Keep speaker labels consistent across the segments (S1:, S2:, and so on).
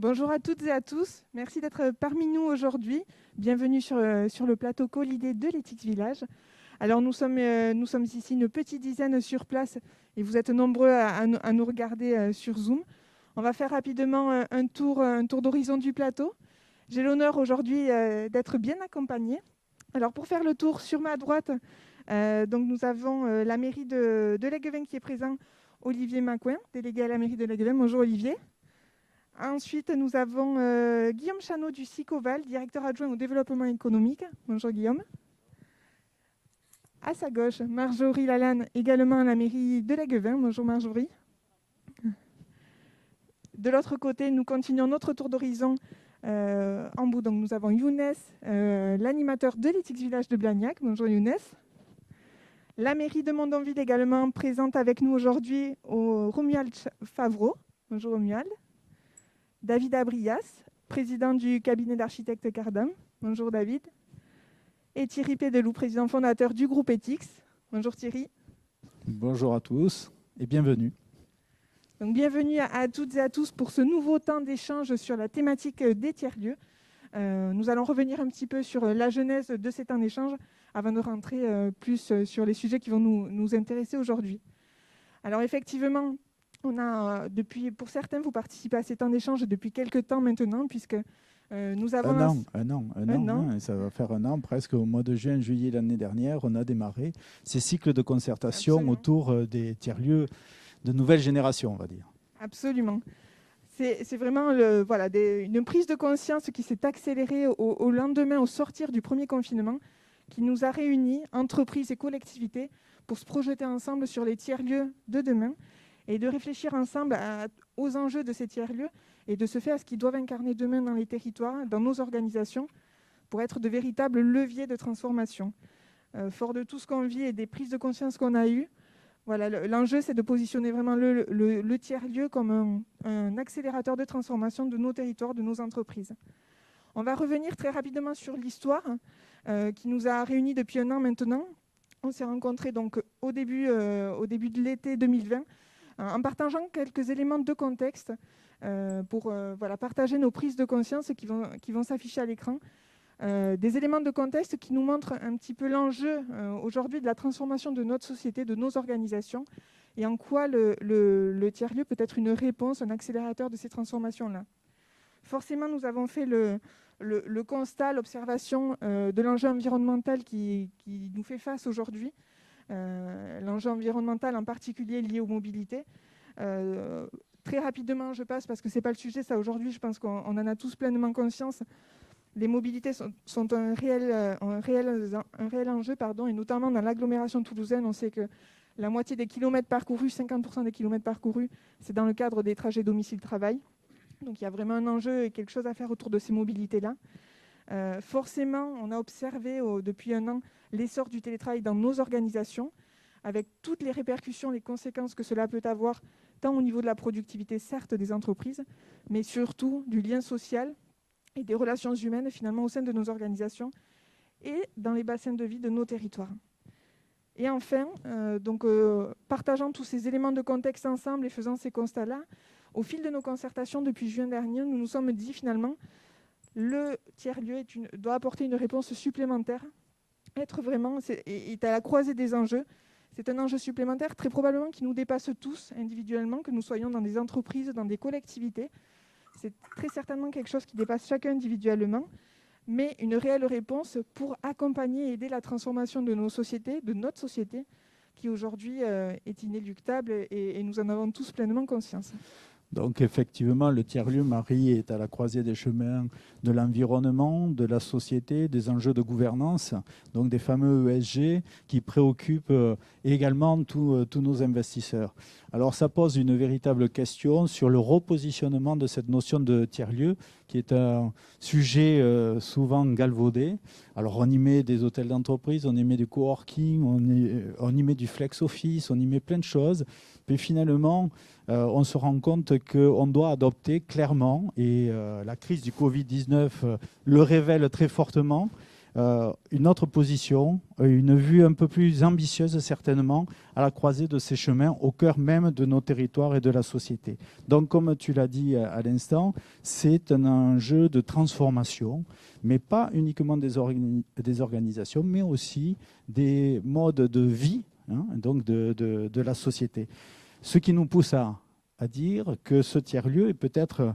S1: Bonjour à toutes et à tous. Merci d'être parmi nous aujourd'hui. Bienvenue sur le plateau Co-L'Idée de l'Ethics Village. Alors, nous sommes ici une petite dizaine sur place et vous êtes nombreux à nous regarder sur Zoom. On va faire rapidement un tour d'horizon du plateau. J'ai l'honneur aujourd'hui d'être bien accompagnée. Alors, pour faire le tour, sur ma droite, donc nous avons la mairie de Léguevin qui est présent, Olivier Macouin, délégué à la mairie de Léguevin. Bonjour Olivier. Ensuite, nous avons Guillaume Chanot du SICOVAL, directeur adjoint au développement économique. Bonjour Guillaume. À sa gauche, Marjorie Lalanne, également à la mairie de Léguevin. Bonjour Marjorie. De l'autre côté, nous continuons notre tour d'horizon en bout. Donc, nous avons Younes, l'animateur de l'Ethics Village de Blagnac. Bonjour Younes. La mairie de Mondonville également présente avec nous aujourd'hui au Romuald Favreau. Bonjour Romuald. David Abrias, président du cabinet d'architectes Cardam. Bonjour David. Et Thierry Pédelou, président fondateur du groupe Ethics. Bonjour Thierry.
S2: Bonjour à tous et bienvenue.
S1: Donc, bienvenue à toutes et à tous pour ce nouveau temps d'échange sur la thématique des tiers-lieux. Nous allons revenir un petit peu sur la genèse de ces temps d'échange avant de rentrer plus sur les sujets qui vont nous intéresser aujourd'hui. Alors effectivement, on a, pour certains, vous participez à ces temps d'échange depuis quelques temps maintenant, puisque nous avons...
S2: Un an. Ça va faire un an, presque au mois de juin, juillet l'année dernière, on a démarré ces cycles de concertation
S1: Absolument.
S2: autour des tiers-lieux de nouvelle génération, on va dire.
S1: Absolument. C'est vraiment une prise de conscience qui s'est accélérée au lendemain, au sortir du premier confinement, qui nous a réunis, entreprises et collectivités, pour se projeter ensemble sur les tiers-lieux de demain et de réfléchir ensemble aux enjeux de ces tiers-lieux et de ce fait à ce qu'ils doivent incarner demain dans les territoires, dans nos organisations, pour être de véritables leviers de transformation. Fort de tout ce qu'on vit et des prises de conscience qu'on a eues, voilà, l'enjeu, c'est de positionner vraiment le tiers-lieu comme un accélérateur de transformation de nos territoires, de nos entreprises. On va revenir très rapidement sur l'histoire qui nous a réunis depuis un an maintenant. On s'est rencontrés donc au début de l'été 2020 en partageant quelques éléments de contexte pour partager nos prises de conscience qui vont s'afficher à l'écran. Des éléments de contexte qui nous montrent un petit peu l'enjeu aujourd'hui de la transformation de notre société, de nos organisations, et en quoi le tiers-lieu peut être une réponse, un accélérateur de ces transformations-là. Forcément, nous avons fait le constat, l'observation de l'enjeu environnemental qui nous fait face aujourd'hui, l'enjeu environnemental en particulier lié aux mobilités. Très rapidement, je passe parce que ce n'est pas le sujet, ça aujourd'hui, je pense qu'on en a tous pleinement conscience. Les mobilités sont un réel enjeu, et notamment dans l'agglomération toulousaine, on sait que la moitié des kilomètres parcourus, 50% des kilomètres parcourus, c'est dans le cadre des trajets domicile-travail. Donc il y a vraiment un enjeu et quelque chose à faire autour de ces mobilités-là. Forcément, on a observé depuis un an l'essor du télétravail dans nos organisations, avec toutes les répercussions, les conséquences que cela peut avoir, tant au niveau de la productivité, certes, des entreprises, mais surtout du lien social et des relations humaines, finalement, au sein de nos organisations et dans les bassins de vie de nos territoires. Et enfin, partageant tous ces éléments de contexte ensemble et faisant ces constats-là, au fil de nos concertations depuis juin dernier, nous nous sommes dit finalement le tiers-lieu doit apporter une réponse supplémentaire, est à la croisée des enjeux. C'est un enjeu supplémentaire, très probablement, qui nous dépasse tous individuellement, que nous soyons dans des entreprises, dans des collectivités. C'est très certainement quelque chose qui dépasse chacun individuellement, mais une réelle réponse pour accompagner et aider la transformation de nos sociétés, de notre société, qui aujourd'hui est inéluctable et nous en avons tous pleinement conscience.
S2: Donc effectivement, le tiers-lieu, Marie, est à la croisée des chemins de l'environnement, de la société, des enjeux de gouvernance, donc des fameux ESG qui préoccupent également tous nos investisseurs. Alors ça pose une véritable question sur le repositionnement de cette notion de tiers-lieu, qui est un sujet souvent galvaudé. Alors on y met des hôtels d'entreprise, on y met du coworking, on y met du flex office, on y met plein de choses. Puis finalement, on se rend compte qu'on doit adopter clairement, et la crise du Covid-19 le révèle très fortement, une autre position, une vue un peu plus ambitieuse certainement, à la croisée de ces chemins, au cœur même de nos territoires et de la société. Donc, comme tu l'as dit à l'instant, c'est un enjeu de transformation, mais pas uniquement des organisations, mais aussi des modes de vie, hein, donc de la société. Ce qui nous pousse à dire que ce tiers-lieu est peut-être,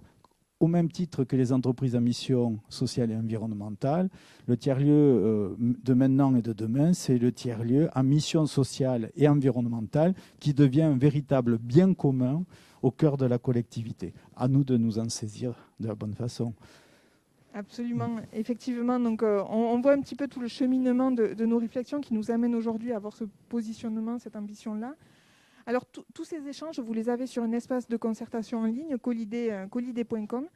S2: au même titre que les entreprises à mission sociale et environnementale, le tiers-lieu de maintenant et de demain, c'est le tiers-lieu à mission sociale et environnementale qui devient un véritable bien commun au cœur de la collectivité. À nous de nous en saisir de la bonne façon.
S1: Absolument, effectivement. Donc, on voit un petit peu tout le cheminement de nos réflexions qui nous amènent aujourd'hui à avoir ce positionnement, cette ambition-là. Alors, tous ces échanges, vous les avez sur un espace de concertation en ligne, colidé.com,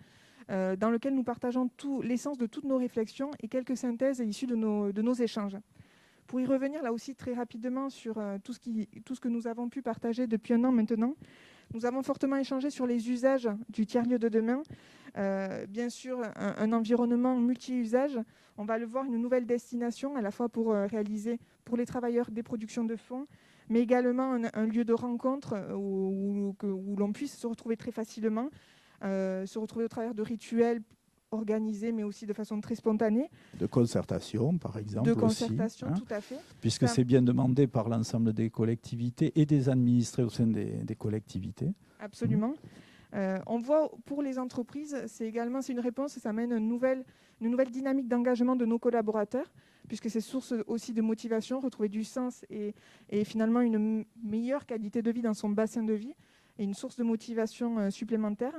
S1: dans lequel nous partageons l'essence de toutes nos réflexions et quelques synthèses issues de nos échanges. Pour y revenir là aussi très rapidement sur tout ce que nous avons pu partager depuis un an maintenant, nous avons fortement échangé sur les usages du tiers-lieu de demain. Bien sûr, un environnement multi-usage. On va le voir, une nouvelle destination, à la fois pour réaliser pour les travailleurs des productions de fonds, mais également un lieu de rencontre où l'on puisse se retrouver très facilement, se retrouver au travers de rituels organisés, mais aussi de façon très spontanée.
S2: De concertation, par exemple.
S1: De concertation,
S2: aussi, hein,
S1: tout à fait.
S2: puisque c'est bien demandé par l'ensemble des collectivités et des administrés au sein des collectivités.
S1: Absolument. On voit pour les entreprises, c'est une réponse, ça amène une nouvelle dynamique d'engagement de nos collaborateurs, puisque c'est source aussi de motivation, retrouver du sens et finalement une meilleure qualité de vie dans son bassin de vie et une source de motivation supplémentaire.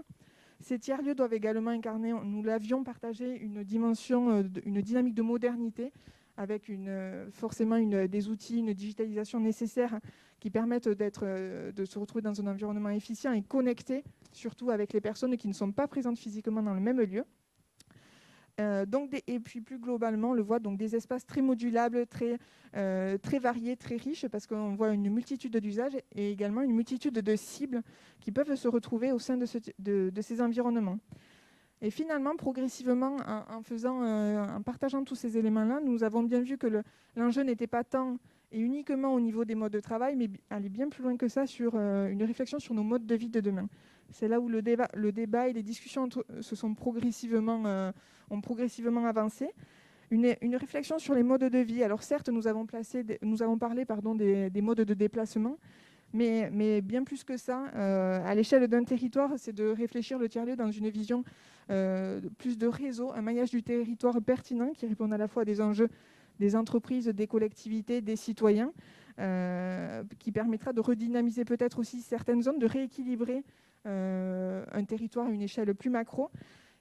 S1: Ces tiers-lieux doivent également incarner, nous l'avions partagé, une dimension, une dynamique de modernité avec forcément des outils, une digitalisation nécessaire qui permettent de se retrouver dans un environnement efficient et connecté, surtout avec les personnes qui ne sont pas présentes physiquement dans le même lieu. Et puis plus globalement, on le voit, donc des espaces très modulables, très variés, très riches, parce qu'on voit une multitude d'usages et également une multitude de cibles qui peuvent se retrouver au sein de ces environnements. Et finalement, progressivement, en partageant tous ces éléments-là, nous avons bien vu que l'enjeu n'était pas tant et uniquement au niveau des modes de travail, mais aller bien plus loin que ça sur une réflexion sur nos modes de vie de demain. C'est là où le débat et les discussions ont progressivement avancé. Une réflexion sur les modes de vie. Alors certes, nous avons parlé des modes de déplacement, mais bien plus que ça, à l'échelle d'un territoire, c'est de réfléchir le tiers-lieu dans une vision plus de réseau, un maillage du territoire pertinent qui répond à la fois à des enjeux des entreprises, des collectivités, des citoyens, qui permettra de redynamiser peut-être aussi certaines zones, de rééquilibrer un territoire à une échelle plus macro.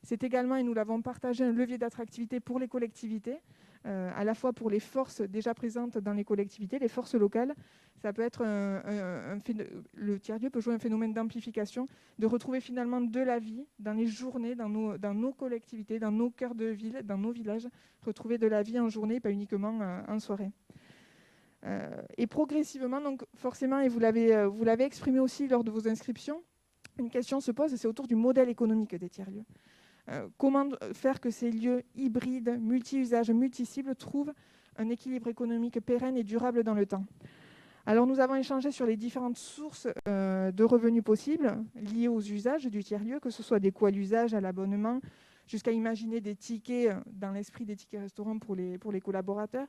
S1: C'est également, et nous l'avons partagé, un levier d'attractivité pour les collectivités, à la fois pour les forces déjà présentes dans les collectivités, les forces locales. Ça peut être le tiers-lieu peut jouer un phénomène d'amplification, de retrouver finalement de la vie dans les journées, dans nos collectivités, dans nos cœurs de ville, dans nos villages, retrouver de la vie en journée, pas uniquement en soirée. Et progressivement, donc forcément, et vous l'avez exprimé aussi lors de vos inscriptions, une question se pose, c'est autour du modèle économique des tiers-lieux. Comment faire que ces lieux hybrides, multi-usages, multi-cibles trouvent un équilibre économique pérenne et durable dans le temps. Alors nous avons échangé sur les différentes sources de revenus possibles liées aux usages du tiers-lieu, que ce soit des coûts à l'usage, à l'abonnement, jusqu'à imaginer des tickets dans l'esprit des tickets restaurants pour les collaborateurs.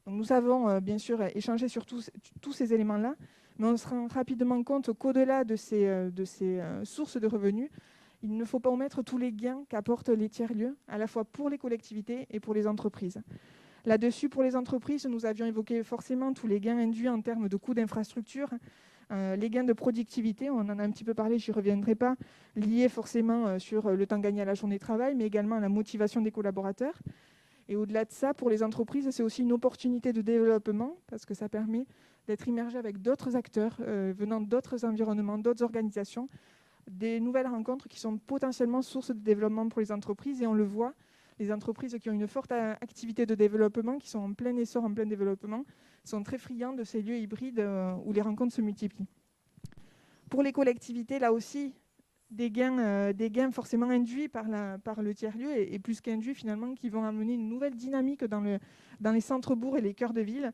S1: Donc nous avons bien sûr échangé sur tous ces éléments-là, mais on se rend rapidement compte qu'au-delà de ces sources de revenus, il ne faut pas omettre tous les gains qu'apportent les tiers-lieux, à la fois pour les collectivités et pour les entreprises. Là-dessus, pour les entreprises, nous avions évoqué forcément tous les gains induits en termes de coûts d'infrastructure, les gains de productivité, on en a un petit peu parlé, je n'y reviendrai pas, liés forcément sur le temps gagné à la journée de travail, mais également à la motivation des collaborateurs. Et au-delà de ça, pour les entreprises, c'est aussi une opportunité de développement, parce que ça permet d'être immergé avec d'autres acteurs venant d'autres environnements, d'autres organisations, des nouvelles rencontres qui sont potentiellement source de développement pour les entreprises. Et on le voit, les entreprises qui ont une forte activité de développement, qui sont en plein essor, en plein développement, sont très friands de ces lieux hybrides où les rencontres se multiplient. Pour les collectivités, là aussi, des gains forcément induits par le tiers-lieu et plus qu'induits finalement, qui vont amener une nouvelle dynamique dans les centres-bourgs et les cœurs de ville,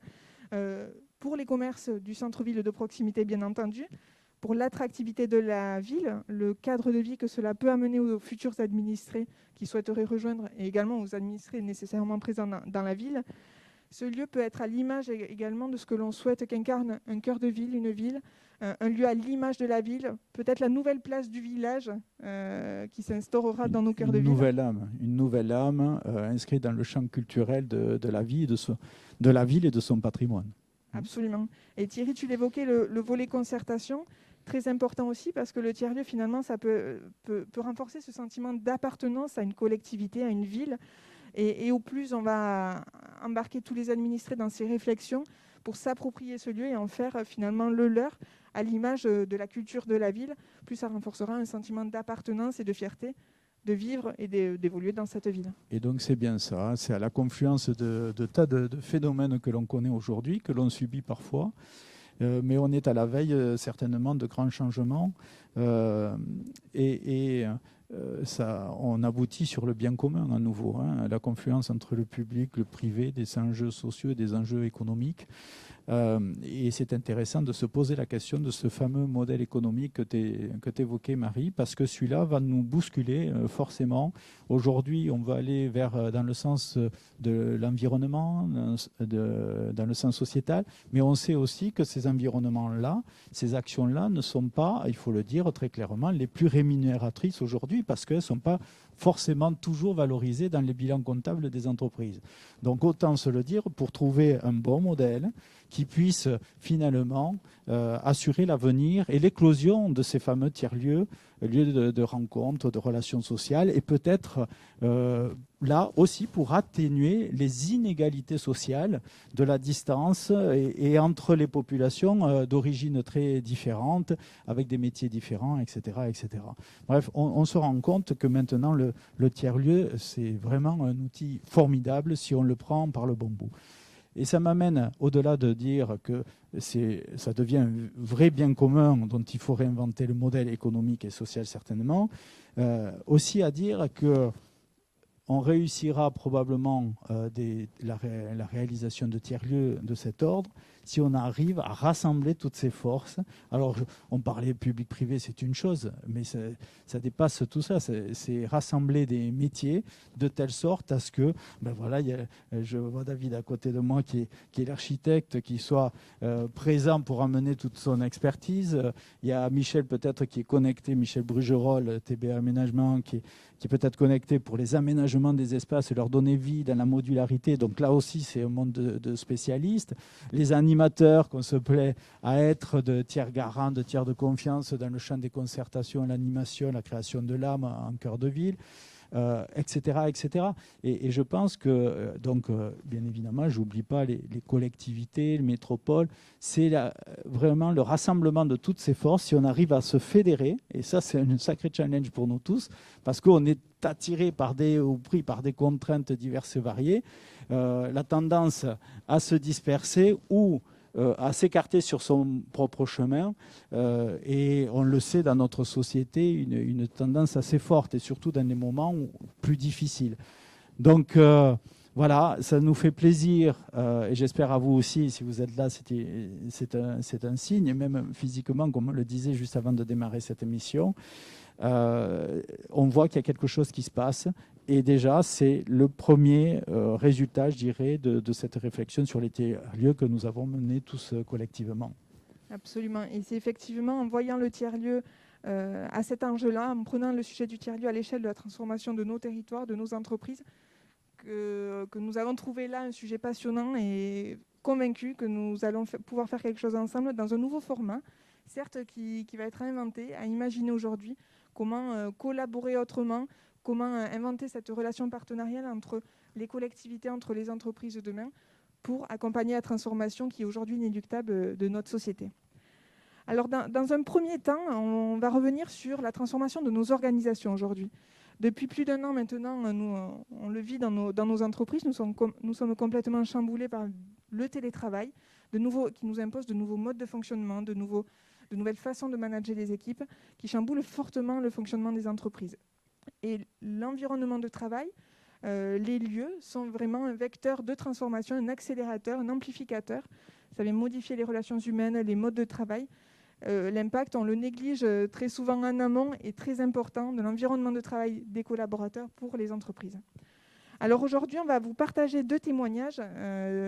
S1: pour les commerces du centre-ville de proximité bien entendu, pour l'attractivité de la ville, le cadre de vie que cela peut amener aux futurs administrés qui souhaiteraient rejoindre et également aux administrés nécessairement présents dans la ville. Ce lieu peut être à l'image également de ce que l'on souhaite qu'incarne un cœur de ville, une ville, un lieu à l'image de la ville, peut-être la nouvelle place du village qui s'instaurera dans nos cœurs de ville.
S2: Une nouvelle âme inscrite dans le champ culturel de la vie, de la ville et de son patrimoine.
S1: Absolument. Et Thierry, tu l'évoquais, le volet concertation, très important aussi parce que le tiers-lieu, finalement, ça peut renforcer ce sentiment d'appartenance à une collectivité, à une ville. Et au plus, on va embarquer tous les administrés dans ces réflexions pour s'approprier ce lieu et en faire finalement le leur, à l'image de la culture de la ville. Plus ça renforcera un sentiment d'appartenance et de fierté de vivre et d'évoluer dans cette ville.
S2: Et donc c'est bien ça, c'est à la confluence de tas de phénomènes que l'on connaît aujourd'hui, que l'on subit parfois, mais on est à la veille certainement de grands changements ça, on aboutit sur le bien commun à nouveau, hein, la confluence entre le public, le privé, des enjeux sociaux et des enjeux économiques. Et c'est intéressant de se poser la question de ce fameux modèle économique que tu évoquais, Marie, parce que celui-là va nous bousculer forcément. Aujourd'hui, on va aller dans le sens de l'environnement, dans le sens sociétal, mais on sait aussi que ces environnements-là, ces actions-là ne sont pas, il faut le dire très clairement, les plus rémunératrices aujourd'hui, parce qu'elles ne sont pas forcément toujours valorisées dans les bilans comptables des entreprises. Donc autant se le dire pour trouver un bon modèle qui puisse finalement assurer l'avenir et l'éclosion de ces fameux tiers-lieux, lieux de rencontres, de relations sociales, et peut-être là aussi pour atténuer les inégalités sociales de la distance et entre les populations d'origine très différentes, avec des métiers différents, etc. etc. Bref, on se rend compte que maintenant le tiers-lieu, c'est vraiment un outil formidable si on le prend par le bon bout. Et ça m'amène, au-delà de dire que ça devient un vrai bien commun dont il faut réinventer le modèle économique et social certainement, aussi à dire qu'on réussira probablement la réalisation de tiers-lieux de cet ordre si on arrive à rassembler toutes ces forces. Alors, on parlait public-privé, c'est une chose, mais ça dépasse tout ça. C'est rassembler des métiers de telle sorte à ce que, ben voilà, je vois David à côté de moi qui est l'architecte, qui soit présent pour amener toute son expertise. Il y a Michel peut-être qui est connecté, Michel Brugerolles, TBA Aménagement, qui est peut-être connecté pour les aménagements des espaces et leur donner vie dans la modularité. Donc là aussi, c'est un monde de spécialistes. Les animateurs qu'on se plaît à être de tiers garants, de tiers de confiance dans le champ des concertations, l'animation, la création de l'âme en cœur de ville, etc. etc. Et je pense que, bien évidemment, je n'oublie pas les collectivités, les métropoles, c'est vraiment le rassemblement de toutes ces forces. Si on arrive à se fédérer, et ça c'est un sacré challenge pour nous tous, parce qu'on est attiré ou pris par des contraintes diverses et variées, la tendance à se disperser ou à s'écarter sur son propre chemin. Et on le sait dans notre société, une tendance assez forte, et surtout dans des moments plus difficiles. Donc voilà, ça nous fait plaisir, et j'espère à vous aussi, si vous êtes là, c'est un signe, et même physiquement, comme on le disait juste avant de démarrer cette émission, on voit qu'il y a quelque chose qui se passe. Et déjà, c'est le premier résultat, je dirais, de cette réflexion sur les tiers-lieux que nous avons mené tous collectivement.
S1: Absolument. Et c'est effectivement en voyant le tiers-lieu à cet enjeu-là, en prenant le sujet du tiers-lieu à l'échelle de la transformation de nos territoires, de nos entreprises, que nous avons trouvé là un sujet passionnant et convaincus que nous allons pouvoir faire quelque chose ensemble dans un nouveau format, certes qui va être inventé, à imaginer aujourd'hui comment collaborer autrement, comment inventer cette relation partenariale entre les collectivités, entre les entreprises de demain, pour accompagner la transformation qui est aujourd'hui inéluctable de notre société. Alors, dans un premier temps, on va revenir sur la transformation de nos organisations aujourd'hui. Depuis plus d'1 an maintenant, on le vit dans nos entreprises. Nous sommes complètement chamboulés par le télétravail, qui nous impose de nouveaux modes de fonctionnement, de nouveaux de nouvelles façons de manager les équipes qui chamboulent fortement le fonctionnement des entreprises. Et l'environnement de travail, les lieux sont vraiment un vecteur de transformation, un accélérateur, un amplificateur. Ça vient modifier les relations humaines, les modes de travail. L'impact, on le néglige très souvent en amont, est très important de l'environnement de travail des collaborateurs pour les entreprises. Alors aujourd'hui, on va vous partager 2 témoignages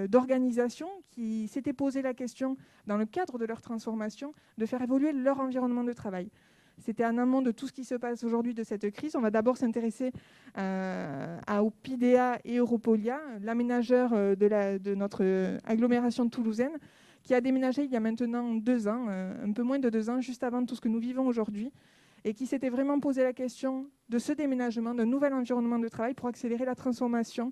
S1: d'organisations qui s'étaient posé la question, dans le cadre de leur transformation, de faire évoluer leur environnement de travail. C'était en amont de tout ce qui se passe aujourd'hui de cette crise. On va d'abord s'intéresser à Opidea et Europolia, l'aménageur de notre agglomération toulousaine, qui a déménagé il y a maintenant 2 ans, un peu moins de 2 ans, juste avant tout ce que nous vivons aujourd'hui, et qui s'était vraiment posé la question de ce déménagement, d'un nouvel environnement de travail pour accélérer la transformation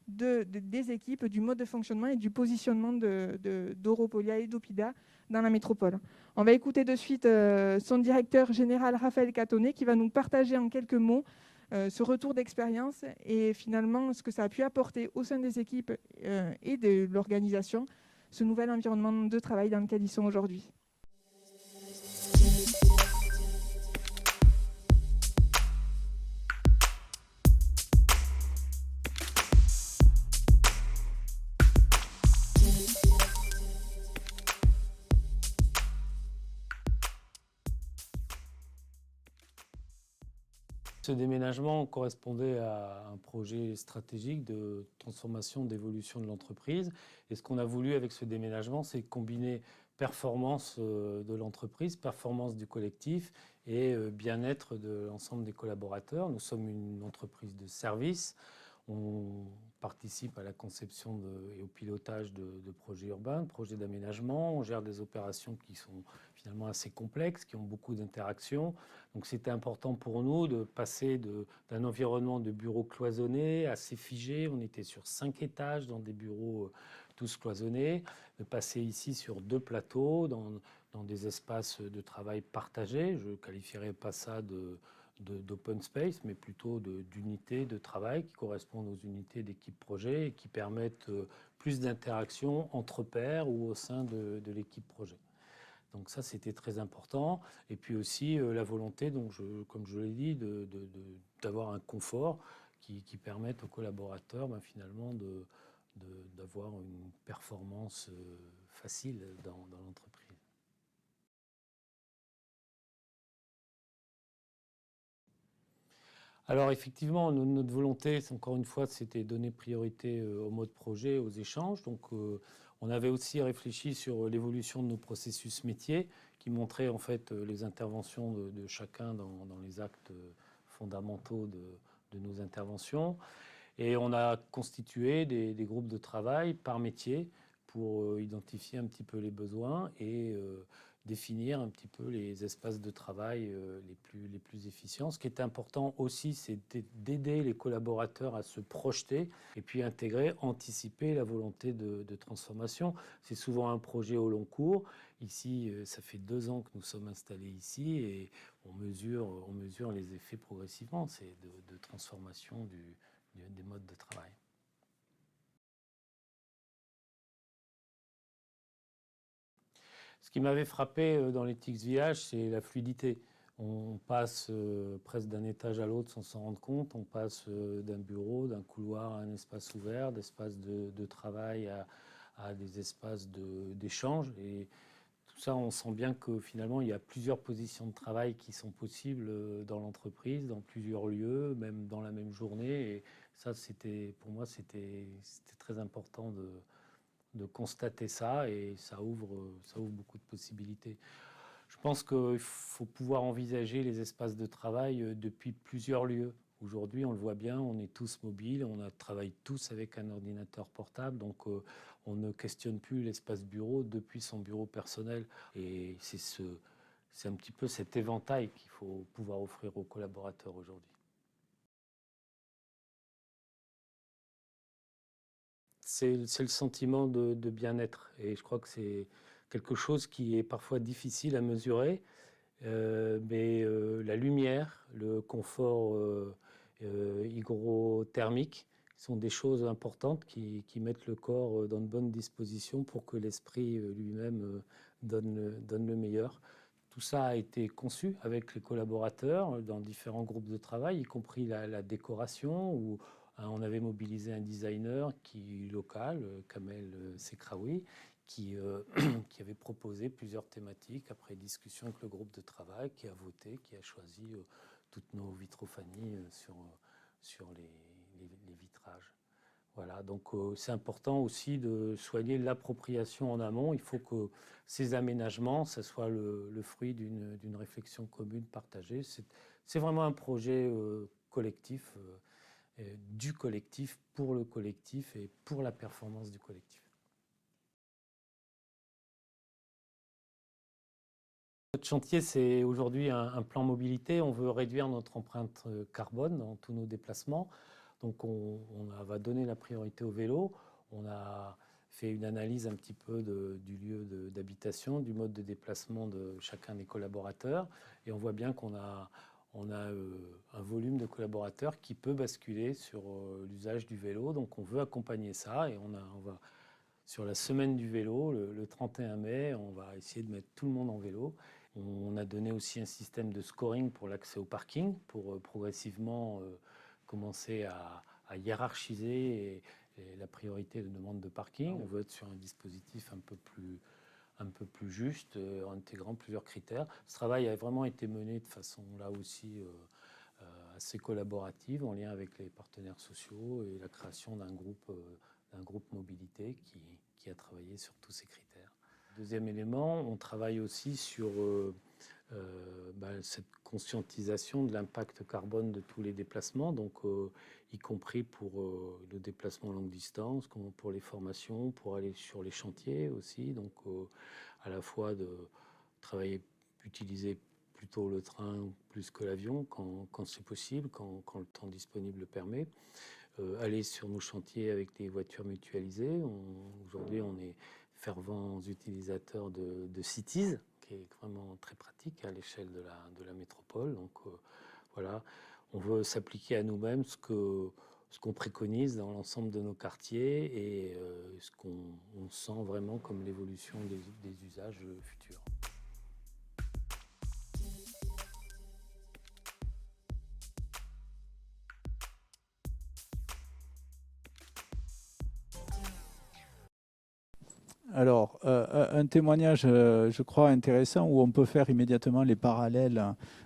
S1: des équipes, du mode de fonctionnement et du positionnement d'Europolia et d'Opidea dans la métropole. On va écouter de suite son directeur général, Raphaël Catonnet, qui va nous partager en quelques mots ce retour d'expérience et finalement ce que ça a pu apporter au sein des équipes et de l'organisation, ce nouvel environnement de travail dans lequel ils sont aujourd'hui.
S3: Ce déménagement correspondait à un projet stratégique de transformation, d'évolution de l'entreprise. Et ce qu'on a voulu avec ce déménagement, c'est combiner performance de l'entreprise, performance du collectif et bien-être de l'ensemble des collaborateurs. Nous sommes une entreprise de service. On participe à la conception et au pilotage de projets urbains, de projets d'aménagement. On gère des opérations qui sont finalement assez complexes, qui ont beaucoup d'interactions. Donc c'était important pour nous de passer d'un environnement de bureaux cloisonnés, assez figé. On était sur 5 étages dans des bureaux tous cloisonnés, de passer ici sur 2 plateaux, dans des espaces de travail partagés. Je ne qualifierais pas ça d'open space, mais plutôt d'unités de travail qui correspondent aux unités d'équipe projet et qui permettent plus d'interaction entre pairs ou au sein de l'équipe projet. Donc ça, c'était très important. Et puis aussi la volonté, donc comme je l'ai dit, d'avoir un confort qui permette aux collaborateurs finalement d'avoir une performance facile dans l'entreprise. Alors effectivement, notre volonté, encore une fois, c'était donner priorité au mode projet, aux échanges. Donc on avait aussi réfléchi sur l'évolution de nos processus métiers qui montraient en fait les interventions de chacun dans les actes fondamentaux de nos interventions. Et on a constitué des groupes de travail par métier pour identifier un petit peu les besoins et définir un petit peu les espaces de travail les plus efficients. Ce qui est important aussi, c'est d'aider les collaborateurs à se projeter et puis intégrer, anticiper la volonté de transformation. C'est souvent un projet au long cours. Ici, ça fait 2 ans que nous sommes installés ici et on mesure les effets progressivement. C'est de transformation des modes de travail. Ce qui m'avait frappé dans les TXVH, c'est la fluidité. On passe presque d'un étage à l'autre sans s'en rendre compte. On passe d'un bureau, d'un couloir à un espace ouvert, d'espace de travail à des espaces d'échange. Et tout ça, on sent bien que finalement, il y a plusieurs positions de travail qui sont possibles dans l'entreprise, dans plusieurs lieux, même dans la même journée. Et ça, pour moi, c'était très important de constater ça et ça ouvre beaucoup de possibilités. Je pense qu'il faut pouvoir envisager les espaces de travail depuis plusieurs lieux. Aujourd'hui, on le voit bien, on est tous mobiles, on travaille tous avec un ordinateur portable, donc on ne questionne plus l'espace bureau depuis son bureau personnel. Et c'est un petit peu cet éventail qu'il faut pouvoir offrir aux collaborateurs aujourd'hui. C'est le sentiment de bien-être et je crois que c'est quelque chose qui est parfois difficile à mesurer, mais la lumière, le confort hygrothermique sont des choses importantes qui mettent le corps dans de bonnes dispositions pour que l'esprit lui-même donne le meilleur. Tout ça a été conçu avec les collaborateurs dans différents groupes de travail, y compris la décoration, où on avait mobilisé un designer local, Kamel Sekraoui, qui avait proposé plusieurs thématiques après discussion avec le groupe de travail, qui a voté, qui a choisi toutes nos vitrophanies sur les vitrages. Voilà, donc c'est important aussi de soigner l'appropriation en amont. Il faut que ces aménagements, ça soit le fruit d'une réflexion commune, partagée. C'est vraiment un projet collectif, du collectif, pour le collectif et pour la performance du collectif. Notre chantier, c'est aujourd'hui un plan mobilité. On veut réduire notre empreinte carbone dans tous nos déplacements. Donc on va donner la priorité au vélo. On a fait une analyse un petit peu du lieu d'habitation, du mode de déplacement de chacun des collaborateurs. Et on voit bien qu'on a un volume de collaborateurs qui peut basculer sur l'usage du vélo. Donc on veut accompagner ça et on va sur la semaine du vélo, le 31 mai, on va essayer de mettre tout le monde en vélo. On a donné aussi un système de scoring pour l'accès au parking, pour progressivement commencer à hiérarchiser la priorité de demande de parking. On veut être sur un dispositif un peu plus juste, en intégrant plusieurs critères. Ce travail a vraiment été mené de façon là aussi assez collaborative, en lien avec les partenaires sociaux et la création d'un groupe mobilité qui a travaillé sur tous ces critères. Deuxième élément, on travaille aussi sur cette conscientisation de l'impact carbone de tous les déplacements, donc y compris pour le déplacement longue distance, comme pour les formations, pour aller sur les chantiers aussi, donc à la fois de travailler, utiliser plutôt le train plus que l'avion quand c'est possible, quand le temps disponible le permet. Aller sur nos chantiers avec des voitures mutualisées. Aujourd'hui, on est fervents utilisateurs de Cities, qui est vraiment très pratique à l'échelle de la métropole. Donc voilà, on veut s'appliquer à nous-mêmes ce qu'on préconise dans l'ensemble de nos quartiers et ce qu'on sent vraiment comme l'évolution des usages futurs.
S2: Alors, un témoignage, je crois, intéressant où on peut faire immédiatement les parallèles,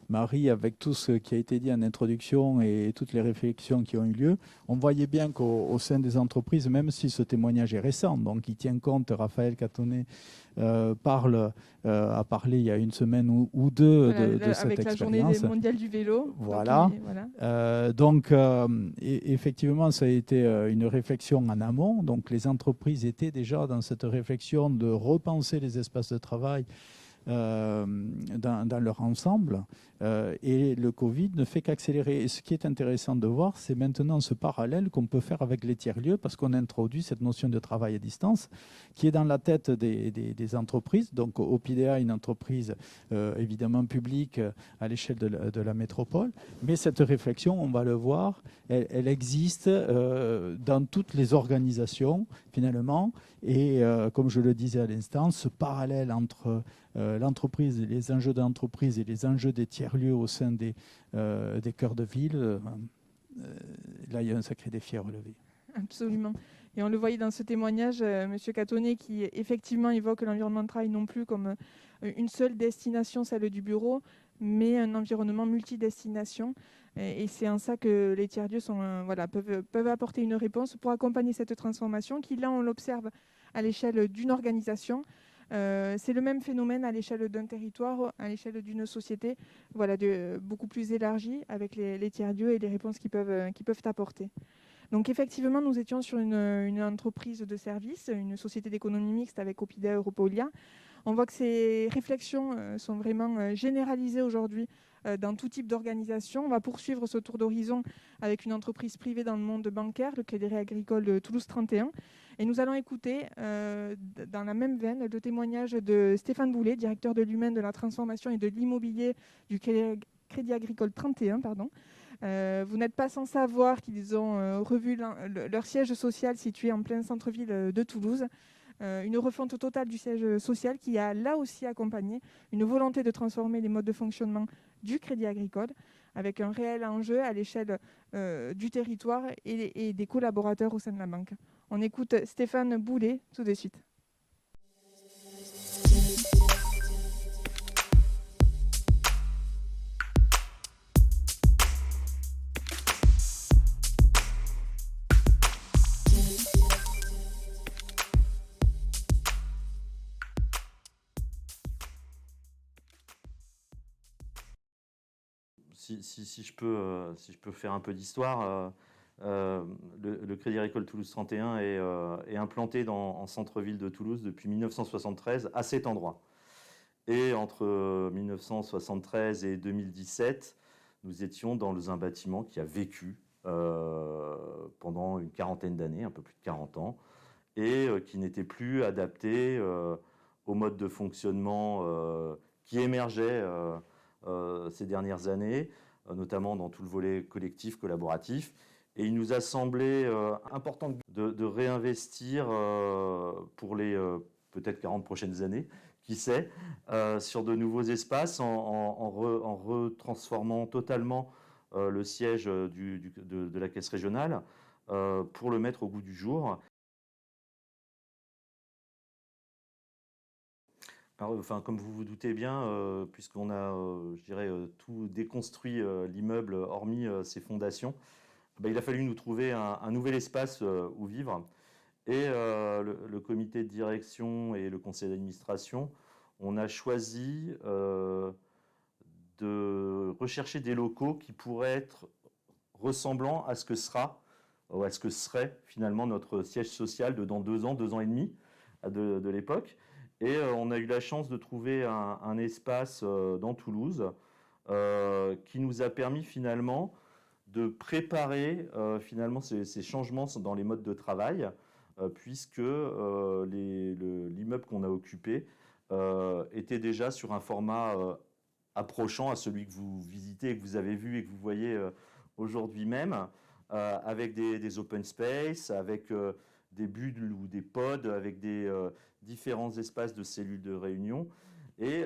S2: Marie, avec tout ce qui a été dit en introduction et toutes les réflexions qui ont eu lieu. On voyait bien qu'au sein des entreprises, même si ce témoignage est récent, donc il tient compte, Raphaël Catonnet a parlé il y a une semaine ou deux
S1: voilà,
S2: de cette
S1: avec
S2: expérience.
S1: la journée mondiale du vélo.
S2: Voilà.
S1: Donc,
S2: Effectivement, ça a été une réflexion en amont. Donc, les entreprises étaient déjà dans cette réflexion de repenser les espaces de travail dans leur ensemble. Et le Covid ne fait qu'accélérer. Et ce qui est intéressant de voir, c'est maintenant ce parallèle qu'on peut faire avec les tiers-lieux, parce qu'on introduit cette notion de travail à distance qui est dans la tête des entreprises. Donc, Opidea, une entreprise évidemment publique à l'échelle de la métropole. Mais cette réflexion, on va le voir, elle existe dans toutes les organisations, finalement. Et comme je le disais à l'instant, ce parallèle entre l'entreprise, les enjeux de l'entreprise et les enjeux des tiers-lieux au sein des cœurs de ville, là, il y a un sacré défi à relever.
S1: Absolument. Et on le voyait dans ce témoignage, M. Catonnet, qui effectivement évoque l'environnement de travail non plus comme une seule destination, celle du bureau, mais un environnement multidestination. Et c'est en ça que les tiers-lieux peuvent apporter une réponse pour accompagner cette transformation qui, là, on l'observe à l'échelle d'une organisation. C'est le même phénomène à l'échelle d'un territoire, à l'échelle d'une société, beaucoup plus élargie avec les tiers-lieux et les réponses qu'ils peuvent apporter. Donc effectivement, nous étions sur une entreprise de service, une société d'économie mixte avec Opidea Europolia. On voit que ces réflexions sont vraiment généralisées aujourd'hui dans tout type d'organisation. On va poursuivre ce tour d'horizon avec une entreprise privée dans le monde bancaire, le Crédit Agricole de Toulouse 31. Et nous allons écouter, dans la même veine, le témoignage de Stéphane Boulet, directeur de l'humain, de la transformation et de l'immobilier du Crédit Agricole 31. Vous n'êtes pas sans savoir qu'ils ont revu leur siège social situé en plein centre-ville de Toulouse. une refonte totale du siège social qui a là aussi accompagné une volonté de transformer les modes de fonctionnement du Crédit Agricole avec un réel enjeu à l'échelle du territoire et des collaborateurs au sein de la banque. On écoute Stéphane Boulet tout de suite.
S4: Si je peux faire un peu d'histoire, le Crédit Agricole Toulouse 31 est implanté en centre-ville de Toulouse depuis 1973 à cet endroit. Et entre 1973 et 2017, nous étions dans un bâtiment qui a vécu pendant une quarantaine d'années, un peu plus de 40 ans, et qui n'était plus adapté au mode de fonctionnement qui émergeait ces dernières années, notamment dans tout le volet collectif, collaboratif. Et il nous a semblé important de réinvestir pour les peut-être 40 prochaines années, qui sait, sur de nouveaux espaces en retransformant totalement le siège de la caisse régionale pour le mettre au goût du jour. Alors, enfin, comme vous vous doutez bien, puisqu'on a, je dirais, tout déconstruit l'immeuble, hormis ses fondations, il a fallu nous trouver un nouvel espace où vivre. Et le comité de direction et le conseil d'administration, on a choisi de rechercher des locaux qui pourraient être ressemblants à ce que sera, ou à ce que serait finalement notre siège social de dans 2 ans, 2 ans et demi de l'époque. Et on a eu la chance de trouver un espace dans Toulouse qui nous a permis finalement de préparer finalement ces changements dans les modes de travail, puisque l'immeuble qu'on a occupé était déjà sur un format approchant à celui que vous visitez, que vous avez vu et que vous voyez aujourd'hui même, avec des open space, avec des bulles ou des pods, avec des différents espaces de cellules de réunion. Et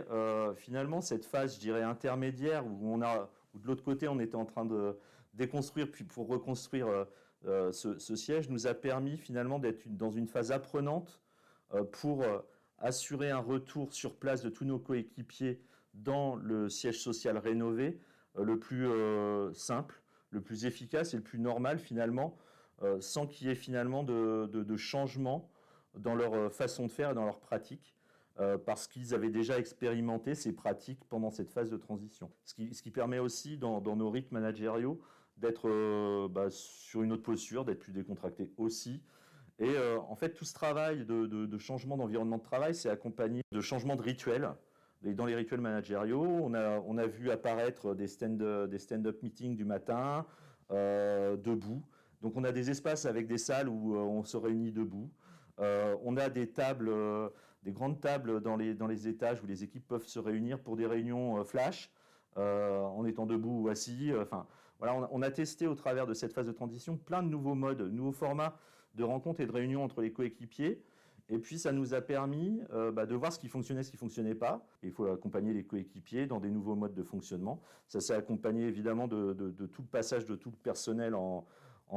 S4: finalement, cette phase, je dirais, intermédiaire, où de l'autre côté, on était en train de déconstruire, puis pour reconstruire ce siège, nous a permis finalement d'être dans une phase apprenante pour assurer un retour sur place de tous nos coéquipiers dans le siège social rénové, le plus simple, le plus efficace et le plus normal finalement, sans qu'il y ait finalement de changement dans leur façon de faire et dans leur pratique, parce qu'ils avaient déjà expérimenté ces pratiques pendant cette phase de transition. Ce qui permet aussi dans nos rythmes managériaux d'être sur une autre posture, d'être plus décontracté aussi. Et en fait, tout ce travail de changement d'environnement de travail, c'est accompagné de changements de rituels. Et dans les rituels managériaux, on a vu apparaître des stand-up meetings du matin, debout. Donc on a des espaces avec des salles où on se réunit debout. On a des tables, des grandes tables dans les étages où les équipes peuvent se réunir pour des réunions flash, en étant debout ou assis. Voilà, on a testé au travers de cette phase de transition plein de nouveaux modes, nouveaux formats de rencontres et de réunions entre les coéquipiers. Et puis ça nous a permis de voir ce qui fonctionnait, ce qui ne fonctionnait pas. Et il faut accompagner les coéquipiers dans des nouveaux modes de fonctionnement. Ça s'est accompagné évidemment de tout le passage de tout le personnel en